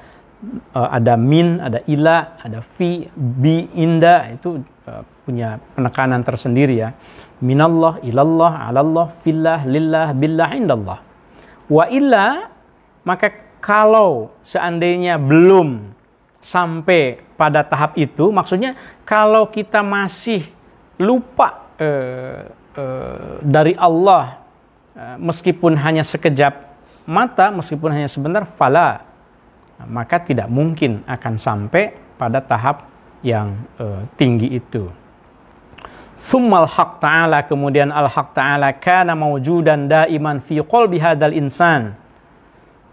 ada min, ada ila, ada fi, bi, inda, itu punya penekanan tersendiri ya. Minallah, ilallah, alallah, fillah, lillah, billah, indallah. Wa illa, maka kalau seandainya belum sampai pada tahap itu, maksudnya kalau kita masih lupa dari Allah, meskipun hanya sekejap mata, meskipun hanya sebentar, fala, maka tidak mungkin akan sampai pada tahap yang tinggi itu. Tsummal haq ta'ala, kemudian al-haq ta'ala kana mawjudan daiman fi qalbi hadzal insan.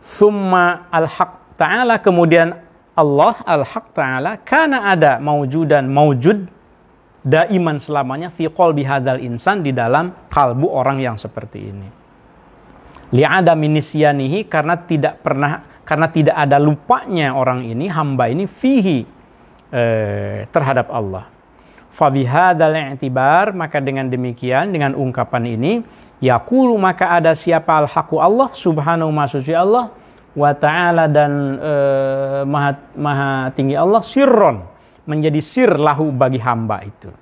Tsumma al-haq ta'ala, kemudian Allah al-haq ta'ala kana ada mawjudan, mawjud daiman, selamanya, fi qalbi hadzal insan, di dalam kalbu orang yang seperti ini. Li'adami nisyanihi, karena tidak ada lupanya orang ini, hamba ini, fihi, terhadap Allah. Fa bihadzal i'tibar, maka dengan demikian, dengan ungkapan ini, yaqulu, maka ada siapa al-haqu Allah, subhanahu maha suci Allah, wa ta'ala, dan maha tinggi Allah, sirron, menjadi sir lahu bagi hamba itu.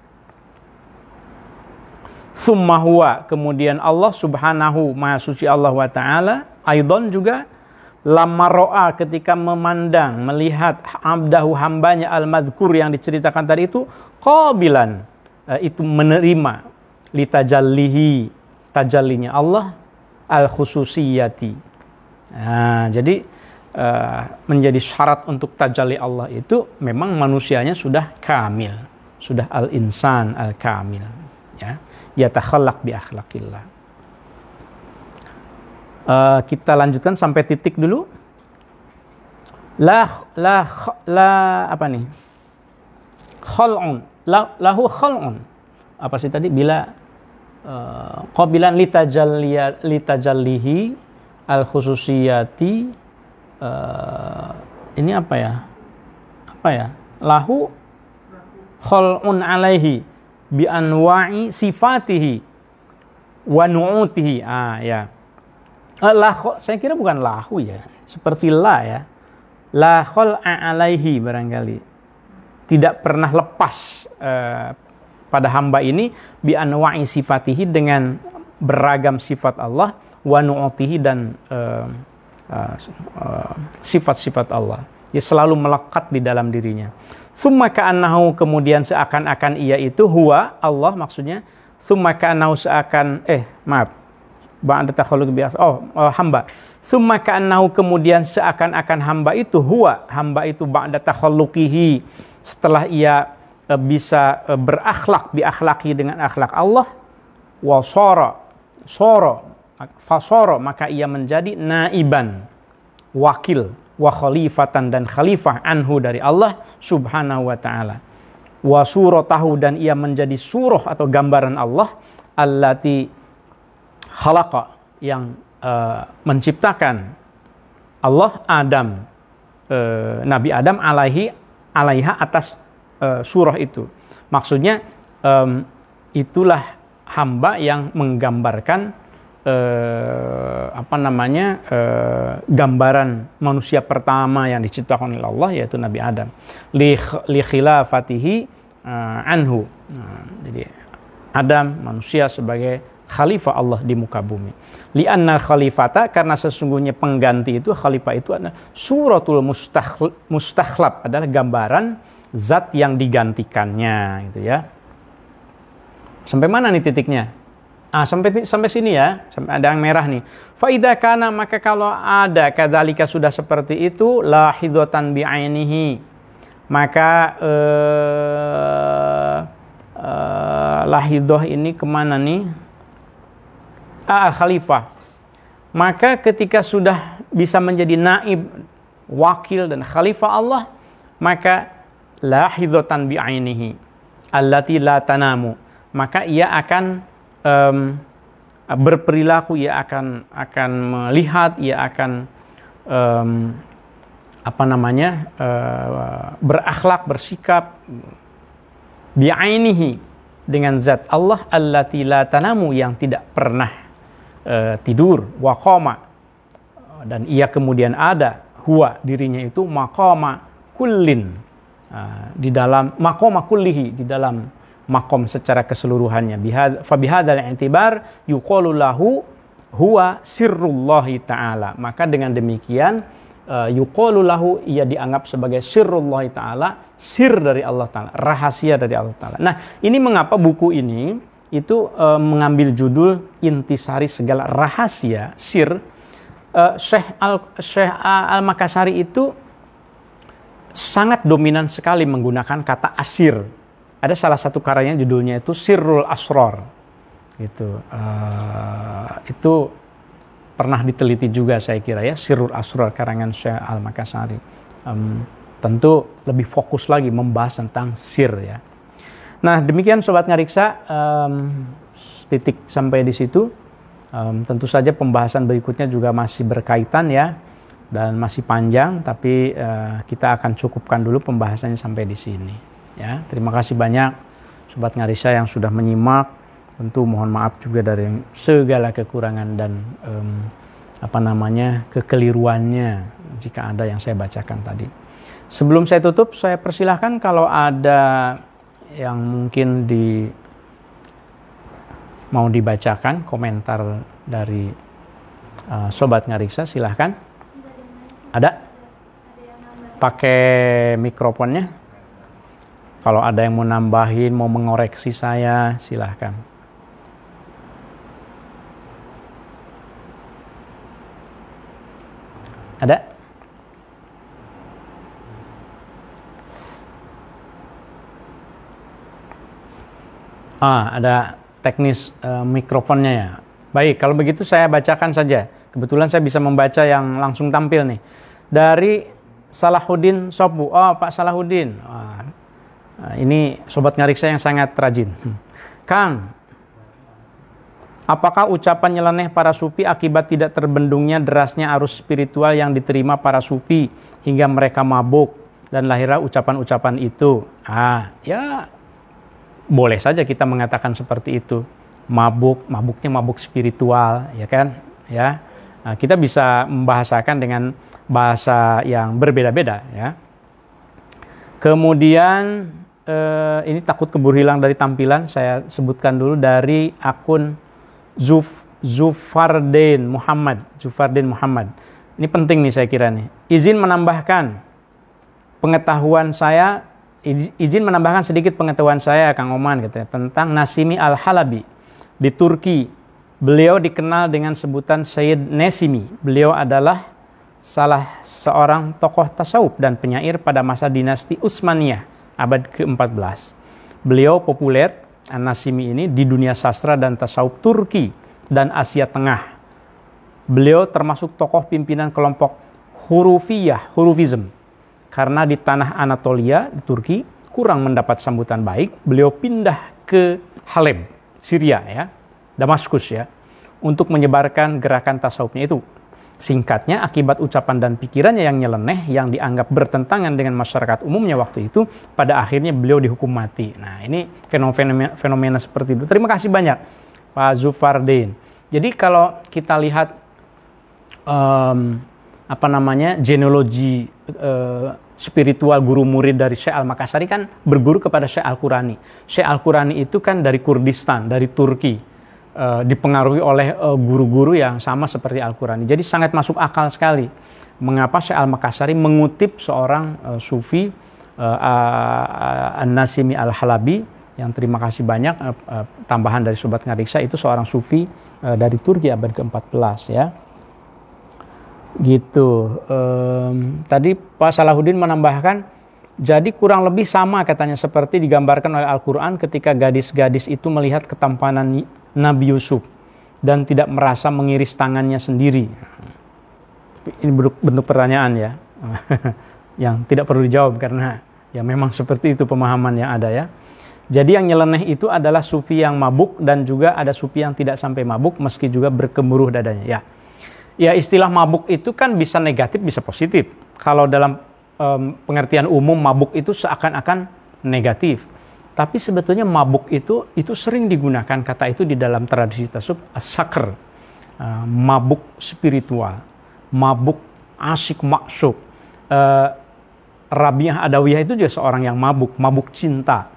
Summa huwa, kemudian Allah subhanahu maha suci Allah wa ta'ala, aidon juga, lamma ro'a, ketika memandang, melihat abdahu, hambanya, al-madhkur, yang diceritakan tadi itu, qabilan, itu menerima, litajallihi, tajallinya Allah, al-khususiyati. Nah, jadi menjadi syarat untuk tajalli Allah itu memang manusianya sudah kamil, sudah al-insan al-kamil, ya, yatakhallaq bi akhlaqillah. Kita lanjutkan sampai titik dulu. La apa nih? Khal'un, lahu khal'un. Apa sih tadi? Bila qabilan litajallihi al-khususiyati, ini apa ya? Lahu khal'un alaihi bi anwa'i sifatihi wa nu'utihi. Ya. Saya kira bukan lahu ya, seperti la ya. La khal'a alaihi, barangkali tidak pernah lepas pada hamba ini, bi anwa'i sifatihi, dengan beragam sifat Allah, wa nu'utihi, dan sifat-sifat Allah. Dia selalu melekat di dalam dirinya. Tsumma ka'annahu, kemudian seakan-akan ia itu, huwa Allah maksudnya, tsumma ka'annahu, ba'da takhalluq bi hamba. Tsumma ka'annahu, kemudian seakan-akan hamba itu, huwa, hamba itu, ba'da takhalluqihi, setelah ia bisa berakhlak, bi akhlaqi, dengan akhlak Allah, wa fasara, maka ia menjadi naiban, wakil, wa khalifatan, dan khalifah, anhu, dari Allah subhanahu wa ta'ala, wa suratahu, dan ia menjadi surah atau gambaran Allah, allati khalaqa, yang menciptakan Allah Adam, Nabi Adam alaiha atas surah itu. Maksudnya itulah hamba yang menggambarkan gambaran manusia pertama yang diciptakan oleh Allah, yaitu Nabi Adam. Li khilafatihi anhu. Jadi Adam manusia sebagai khalifah Allah di muka bumi. Li'anna khalifata, karena sesungguhnya pengganti itu, khalifah itu adalah suratul mustakhlab, adalah gambaran zat yang digantikannya gitu ya. Sampai mana nih titiknya? Sampai sini ya, sampai ada yang merah nih. Fa idza kana, maka kalau ada kadzalika sudah seperti itu, lahidatan bi'ainihi, maka lahidah ini kemana nih? Khalifah. Maka ketika sudah bisa menjadi naib, wakil dan khalifah Allah, maka lahidatan bi'ainihi allati la tanamu, maka ia akan berperilaku, ia akan melihat, ia akan berakhlak, bersikap bi'ainihi, dengan zat Allah allati la tanamu, yang tidak pernah tidur, wa qama, dan ia kemudian ada, huwa, dirinya itu maqama kullin, di dalam maqama kullihi, di dalam makom secara keseluruhannya. Fa bihadzal i'tibar yuqalu lahu huwa sirrullahi ta'ala, maka dengan demikian yuqalu lahu, ia dianggap sebagai sirrullahi ta'ala, sir dari Allah Ta'ala, rahasia dari Allah Ta'ala. Nah, ini mengapa buku ini itu mengambil judul intisari segala rahasia, sir. Syekh Al-Makassari itu sangat dominan sekali menggunakan kata asir. Ada salah satu karyanya judulnya itu Sirrul Asrar. Itu pernah diteliti juga saya kira ya, Sirrul Asrar karangan Syekh Al-Makassari. Tentu lebih fokus lagi membahas tentang sir ya. Nah, demikian Sobat Ngariksa, titik sampai di situ. Tentu saja pembahasan berikutnya juga masih berkaitan ya, dan masih panjang, tapi kita akan cukupkan dulu pembahasannya sampai di sini ya. Terima kasih banyak Sobat Ngariksa yang sudah menyimak. Tentu mohon maaf juga dari segala kekurangan dan kekeliruannya jika ada yang saya bacakan tadi. Sebelum saya tutup, saya persilahkan kalau ada yang mungkin mau dibacakan komentar dari Sobat Ngariksa, silahkan. Ada? Pakai mikrofonnya. Kalau ada yang mau nambahin, mau mengoreksi saya, silahkan. Ada? Ada teknis mikrofonnya ya. Baik, kalau begitu saya bacakan saja. Kebetulan saya bisa membaca yang langsung tampil nih. Dari Salahuddin Sopu. Oh, Pak Salahuddin. Ini Sobat Ngariksa yang sangat rajin. Kang, apakah ucapan nyeleneh para sufi akibat tidak terbendungnya derasnya arus spiritual yang diterima para sufi hingga mereka mabuk dan lahirlah ucapan-ucapan itu? Ya boleh saja kita mengatakan seperti itu. Mabuknya mabuk spiritual, ya kan? Ya. Nah, kita bisa membahasakan dengan bahasa yang berbeda-beda, ya. Kemudian ini takut keburu hilang dari tampilan, saya sebutkan dulu dari akun Zufardin Muhammad. Ini penting nih saya kira nih. Izin menambahkan sedikit pengetahuan saya, Kang Oman, gitu ya, tentang Nasimi Al-Halabi di Turki. Beliau dikenal dengan sebutan Sayyid Nesimi. Beliau adalah salah seorang tokoh tasawuf dan penyair pada masa dinasti Utsmaniyah abad ke-14. Beliau populer, An-Nasimi ini, di dunia sastra dan tasawuf Turki dan Asia Tengah. Beliau termasuk tokoh pimpinan kelompok Hurufism. Karena di tanah Anatolia, di Turki, kurang mendapat sambutan baik, beliau pindah ke Haleb, Syria ya, Damaskus ya, untuk menyebarkan gerakan tasawufnya itu. Singkatnya, akibat ucapan dan pikirannya yang nyeleneh, yang dianggap bertentangan dengan masyarakat umumnya waktu itu, pada akhirnya beliau dihukum mati. Nah, ini fenomena seperti itu. Terima kasih banyak, Pak Zufardin. Jadi kalau kita lihat genealogi spiritual guru murid dari Syekh Al-Makassari kan berguru kepada Syekh Al-Qurani. Syekh Al-Qurani itu kan dari Kurdistan, dari Turki. Dipengaruhi oleh guru-guru yang sama seperti Al-Qurani. Jadi sangat masuk akal sekali mengapa Syekh Al-Makassari mengutip seorang sufi An-Nasimi Al-Halabi, yang terima kasih banyak tambahan dari Sobat Ngariksa, itu seorang sufi dari Turki abad ke-14 ya. Gitu. Tadi Pak Salahuddin menambahkan, jadi kurang lebih sama katanya seperti digambarkan oleh Al-Quran ketika gadis-gadis itu melihat ketampanan Nabi Yusuf dan tidak merasa mengiris tangannya sendiri. Ini bentuk pertanyaan ya, yang tidak perlu dijawab karena ya memang seperti itu pemahaman yang ada ya. Jadi yang nyeleneh itu adalah sufi yang mabuk, dan juga ada sufi yang tidak sampai mabuk meski juga bergemuruh dadanya ya. Ya, istilah mabuk itu kan bisa negatif, bisa positif. Kalau dalam pengertian umum mabuk itu seakan-akan negatif. Tapi sebetulnya mabuk itu sering digunakan kata itu di dalam tradisi tasawuf, as-sakr. Mabuk spiritual, mabuk asyik maksuk. Rabi'ah Adawiyah itu juga seorang yang mabuk cinta.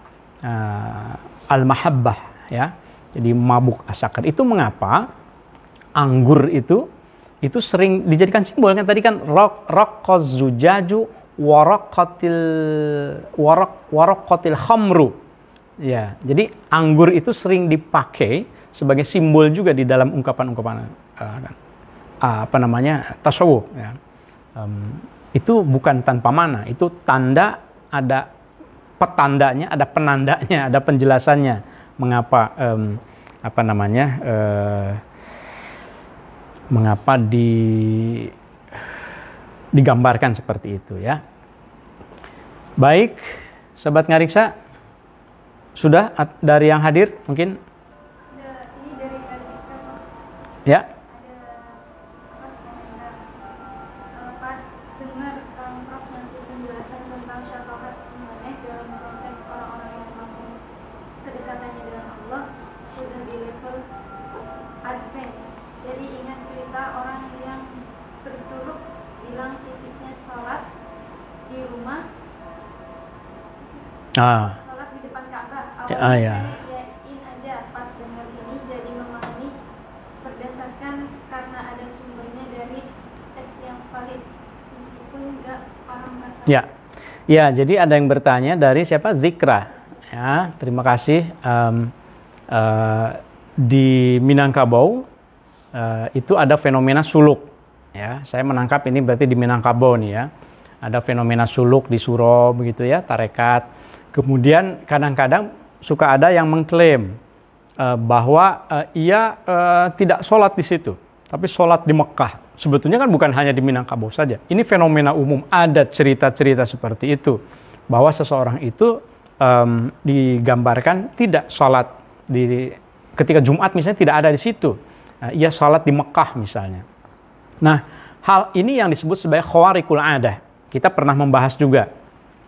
Al-mahabbah ya. Jadi mabuk as-sakr. Itu mengapa anggur itu sering dijadikan simbol kan, tadi kan raqqaz zujaju waraqatil khamru ya. Jadi anggur itu sering dipakai sebagai simbol juga di dalam ungkapan-ungkapan tasawuf ya. Itu bukan tanpa makna, itu tanda, ada petandanya, ada penandanya, ada penjelasannya mengapa mengapa digambarkan seperti itu ya. Baik, Sobat Ngariksa, sudah dari yang hadir mungkin? Ini dari Kazika, Pak. Ya. Pas dengar Prof ngasih penjelasan tentang syafaat imaneh dalam konteks orang-orang yang mampu kedekatannya dengan Allah sudah di level advance. Jadi ingat cerita orang yang bersuluk bilang fisiknya sholat di rumah, sholat di depan Ka'bah. Awalnya saya yakin aja, pas dengar ini jadi memahami berdasarkan karena ada sumbernya dari teks yang valid meskipun nggak paham bahasa. Ya, jadi ada yang bertanya dari siapa? Zikra. Ya, terima kasih. Di Minangkabau itu ada fenomena suluk ya. Saya menangkap ini berarti di Minangkabau nih ya. Ada fenomena suluk di Suro begitu ya, tarekat. Kemudian kadang-kadang suka ada yang mengklaim bahwa ia tidak sholat di situ, tapi sholat di Mekah. Sebetulnya kan bukan hanya di Minangkabau saja. Ini fenomena umum, ada cerita-cerita seperti itu bahwa seseorang itu digambarkan tidak sholat ketika Jumat misalnya, tidak ada di situ. Ia sholat di Mekah misalnya. Nah, hal ini yang disebut sebagai khawariqul adah. Kita pernah membahas juga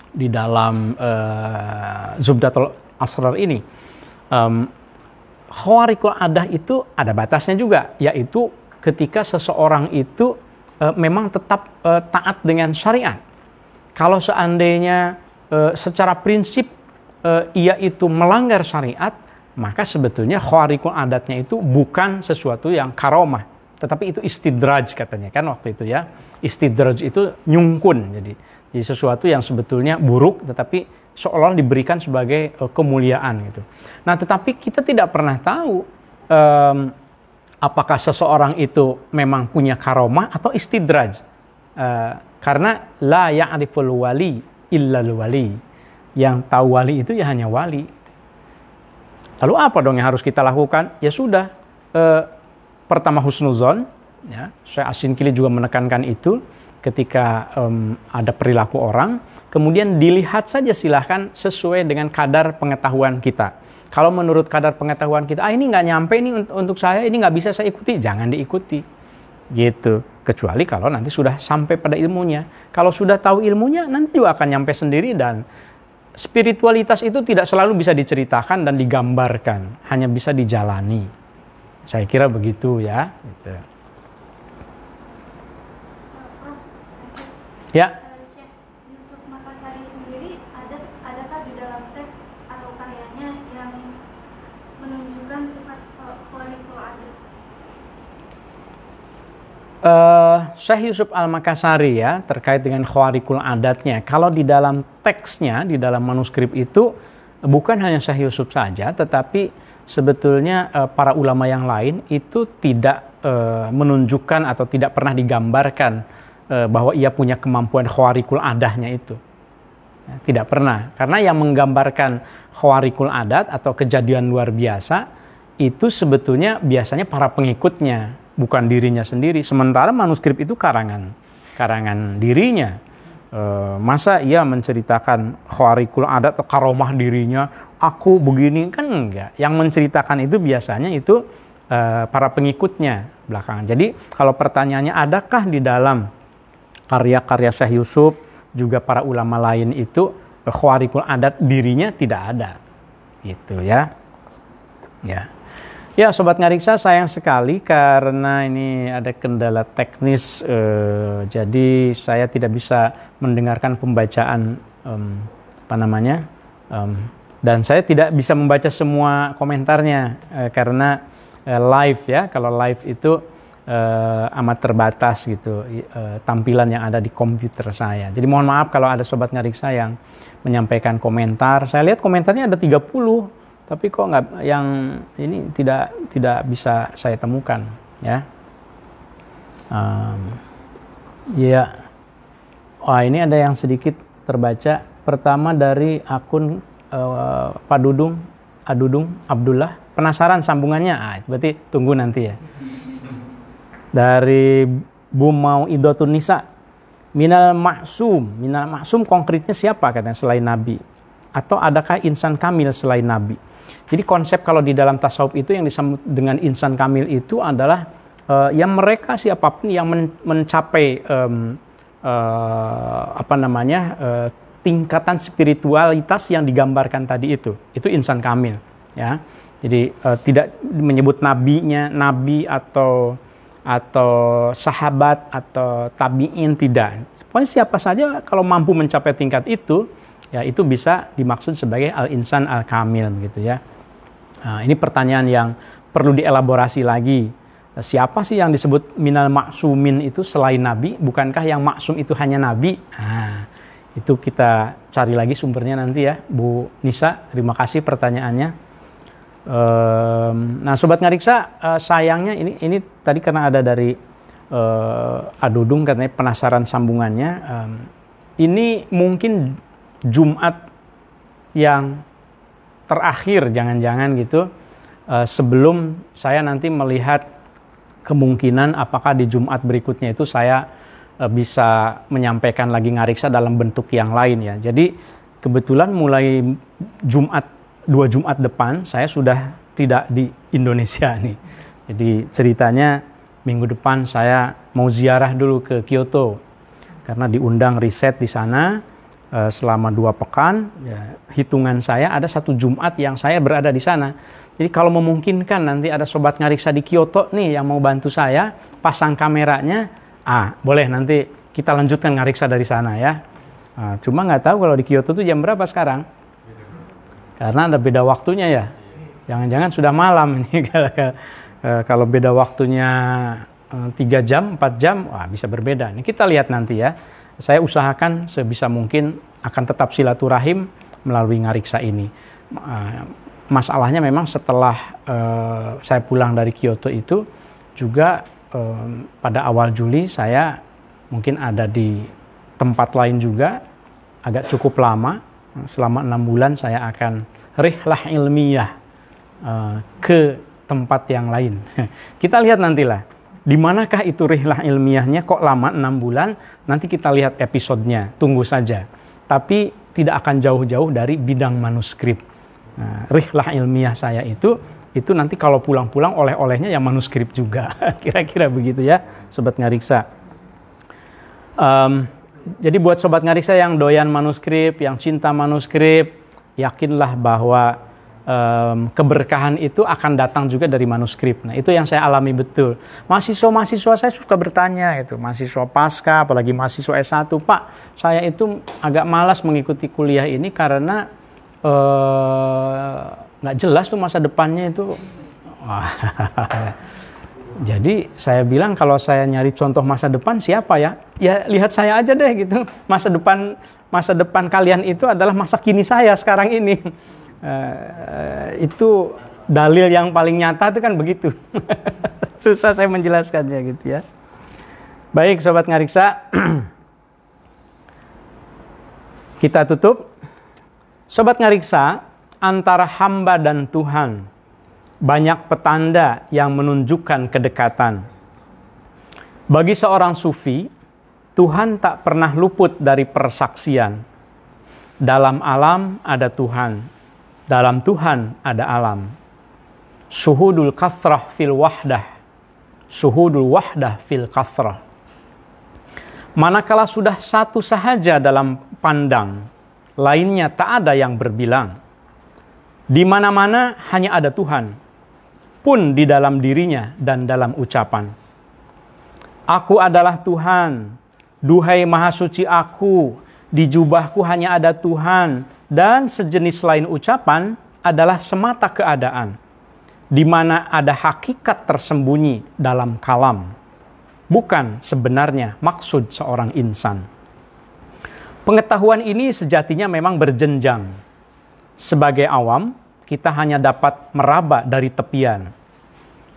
di dalam Zubdatul Asrar ini. Khawariqul adah itu ada batasnya juga, yaitu ketika seseorang itu memang tetap taat dengan syariat. Kalau seandainya secara prinsip ia itu melanggar syariat, maka sebetulnya khawariqul adatnya itu bukan sesuatu yang karomah, tetapi itu istidraj katanya kan waktu itu ya. Istidraj itu nyungkun, jadi sesuatu yang sebetulnya buruk tetapi seolah diberikan sebagai kemuliaan gitu. Nah, tetapi kita tidak pernah tahu apakah seseorang itu memang punya karomah atau istidraj, karena la ya'riful wali illal wali. Yang tahu wali itu ya hanya wali. Lalu apa dong yang harus kita lakukan? Ya sudah, pertama husnuzon, ya, Syekh Asy-Syinkili juga menekankan itu ketika ada perilaku orang, kemudian dilihat saja silahkan sesuai dengan kadar pengetahuan kita. Kalau menurut kadar pengetahuan kita, ini nggak nyampe ini untuk saya, ini nggak bisa saya ikuti, jangan diikuti. Gitu. Kecuali kalau nanti sudah sampai pada ilmunya. Kalau sudah tahu ilmunya, nanti juga akan nyampe sendiri. Dan spiritualitas itu tidak selalu bisa diceritakan dan digambarkan, hanya bisa dijalani. Saya kira begitu ya. Gitu. Ya. Syekh Yusuf Makassari sendiri adakah di dalam teks atau karyanya yang menunjukkan sifat khawariqul adat? Syekh Yusuf Al-Makassari ya, terkait dengan khawariqul adatnya. Kalau di dalam teksnya, di dalam manuskrip itu bukan hanya Syekh Yusuf saja, tetapi sebetulnya para ulama yang lain itu tidak menunjukkan atau tidak pernah digambarkan bahwa ia punya kemampuan khawariqul adahnya itu. Ya, tidak pernah. Karena yang menggambarkan khawariqul adat atau kejadian luar biasa itu sebetulnya biasanya para pengikutnya, bukan dirinya sendiri. Sementara manuskrip itu karangan dirinya. Masa ia menceritakan khawariqul adat atau karomah dirinya, aku begini, kan enggak. Yang menceritakan itu biasanya itu para pengikutnya belakangan. Jadi kalau pertanyaannya, adakah di dalam karya-karya Syekh Yusuf juga para ulama lain itu khawariqul adat dirinya, tidak ada. Gitu ya. Ya, Sobat Ngariksa, sayang sekali karena ini ada kendala teknis, jadi saya tidak bisa mendengarkan pembacaan dan saya tidak bisa membaca semua komentarnya karena live ya. Kalau live itu amat terbatas gitu tampilan yang ada di komputer saya. Jadi mohon maaf kalau ada Sobat Ngariksa yang menyampaikan komentar. Saya lihat komentarnya ada 30. Tapi kok nggak, yang ini tidak bisa saya temukan ya. Ini ada yang sedikit terbaca. Pertama dari akun Pak Adudung Abdullah. Penasaran sambungannya? Berarti tunggu nanti ya. Dari Bu Mau Idotun Nisa. Minal maksum konkretnya siapa katanya selain Nabi? Atau adakah insan kamil selain Nabi? Jadi konsep kalau di dalam tasawuf itu yang disebut dengan insan kamil itu adalah yang mereka siapapun yang mencapai tingkatan spiritualitas yang digambarkan tadi itu insan kamil ya. Jadi tidak menyebut nabi atau sahabat atau tabiin, tidak. Pokoknya siapa saja kalau mampu mencapai tingkat itu, ya itu bisa dimaksud sebagai al-insan al-kamil gitu ya. Nah, ini pertanyaan yang perlu dielaborasi lagi. Siapa sih yang disebut minal maksumin itu selain Nabi? Bukankah yang maksum itu hanya Nabi? Nah, itu kita cari lagi sumbernya nanti ya, Bu Nisa. Terima kasih pertanyaannya. Nah, Sobat Ngariksa, sayangnya ini tadi karena ada dari Adudung katanya penasaran sambungannya. Ini mungkin Jumat yang terakhir, jangan-jangan gitu, sebelum saya nanti melihat kemungkinan apakah di Jumat berikutnya itu saya bisa menyampaikan lagi Ngariksa dalam bentuk yang lain ya. Jadi kebetulan mulai dua Jumat depan saya sudah tidak di Indonesia nih. Jadi ceritanya minggu depan saya mau ziarah dulu ke Kyoto karena diundang riset di sana. Selama 2 pekan, ya, hitungan saya ada 1 Jumat yang saya berada di sana. Jadi kalau memungkinkan nanti ada Sobat Ngariksa di Kyoto nih yang mau bantu saya pasang kameranya, boleh nanti kita lanjutkan Ngariksa dari sana ya. Cuma nggak tahu kalau di Kyoto tuh jam berapa sekarang, karena ada beda waktunya ya. Jangan-jangan sudah malam ini. Kalau beda waktunya 3 jam, 4 jam, bisa berbeda. Ini kita lihat nanti ya. Saya usahakan sebisa mungkin akan tetap silaturahim melalui Ngariksa ini. Masalahnya memang setelah saya pulang dari Kyoto itu juga pada awal Juli saya mungkin ada di tempat lain juga agak cukup lama. Selama 6 bulan saya akan rihlah ilmiah ke tempat yang lain. Kita lihat nantilah. Di manakah itu rihlah ilmiahnya, kok lama 6 bulan, nanti kita lihat episodenya, tunggu saja. Tapi tidak akan jauh-jauh dari bidang manuskrip. Nah, rihlah ilmiah saya itu nanti kalau pulang-pulang oleh-olehnya yang manuskrip juga. Kira-kira begitu ya, Sobat Ngariksa. Jadi buat Sobat Ngariksa yang doyan manuskrip, yang cinta manuskrip, yakinlah bahwa keberkahan itu akan datang juga dari manuskrip. Nah, itu yang saya alami betul. Mahasiswa saya suka bertanya itu, mahasiswa pasca, apalagi mahasiswa S1, Pak, saya itu agak malas mengikuti kuliah ini karena nggak jelas tuh masa depannya itu. Jadi saya bilang kalau saya nyari contoh masa depan siapa ya? Ya lihat saya aja deh gitu. Masa depan kalian itu adalah masa kini saya sekarang ini. Itu dalil yang paling nyata itu kan begitu. Susah saya menjelaskannya gitu ya. Baik Sobat Ngariksa, kita tutup. Sobat Ngariksa, antara hamba dan Tuhan banyak petanda yang menunjukkan kedekatan. Bagi seorang sufi, Tuhan tak pernah luput dari persaksian. Dalam alam ada Tuhan, dalam Tuhan ada alam. Syuhudul kathrah fil wahdah, syuhudul wahdah fil kathrah. Manakala sudah satu sahaja dalam pandang, lainnya tak ada yang berbilang. Di mana-mana hanya ada Tuhan, pun di dalam dirinya dan dalam ucapan. Aku adalah Tuhan, duhai Maha Suci aku, di jubahku hanya ada Tuhan, dan sejenis lain ucapan adalah semata keadaan, di mana ada hakikat tersembunyi dalam kalam, bukan sebenarnya maksud seorang insan. Pengetahuan ini sejatinya memang berjenjang. Sebagai awam, kita hanya dapat meraba dari tepian.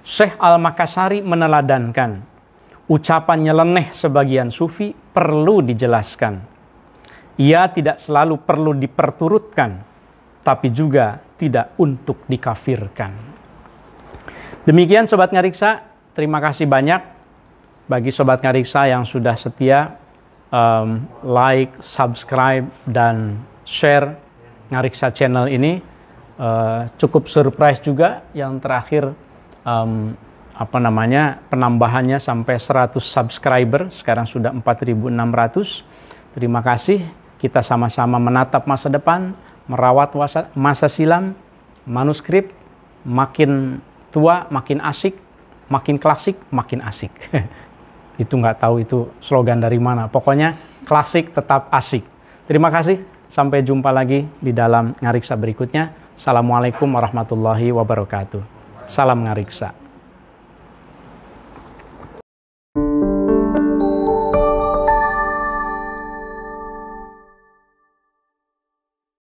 Syekh Al-Makassari meneladankan, ucapan nyeleneh sebagian sufi perlu dijelaskan. Ia tidak selalu perlu diperturutkan, tapi juga tidak untuk dikafirkan. Demikian Sobat Ngariksa, terima kasih banyak bagi Sobat Ngariksa yang sudah setia like, subscribe, dan share Ngariksa channel ini. Cukup surprise juga yang terakhir penambahannya sampai 100 subscriber, sekarang sudah 4.600. Terima kasih, kita sama-sama menatap masa depan, merawat masa silam, manuskrip makin tua makin asik, makin klasik makin asik. Itu nggak tahu itu slogan dari mana. Pokoknya klasik tetap asik. Terima kasih. Sampai jumpa lagi di dalam Ngariksa berikutnya. Assalamualaikum warahmatullahi wabarakatuh. Salam Ngariksa.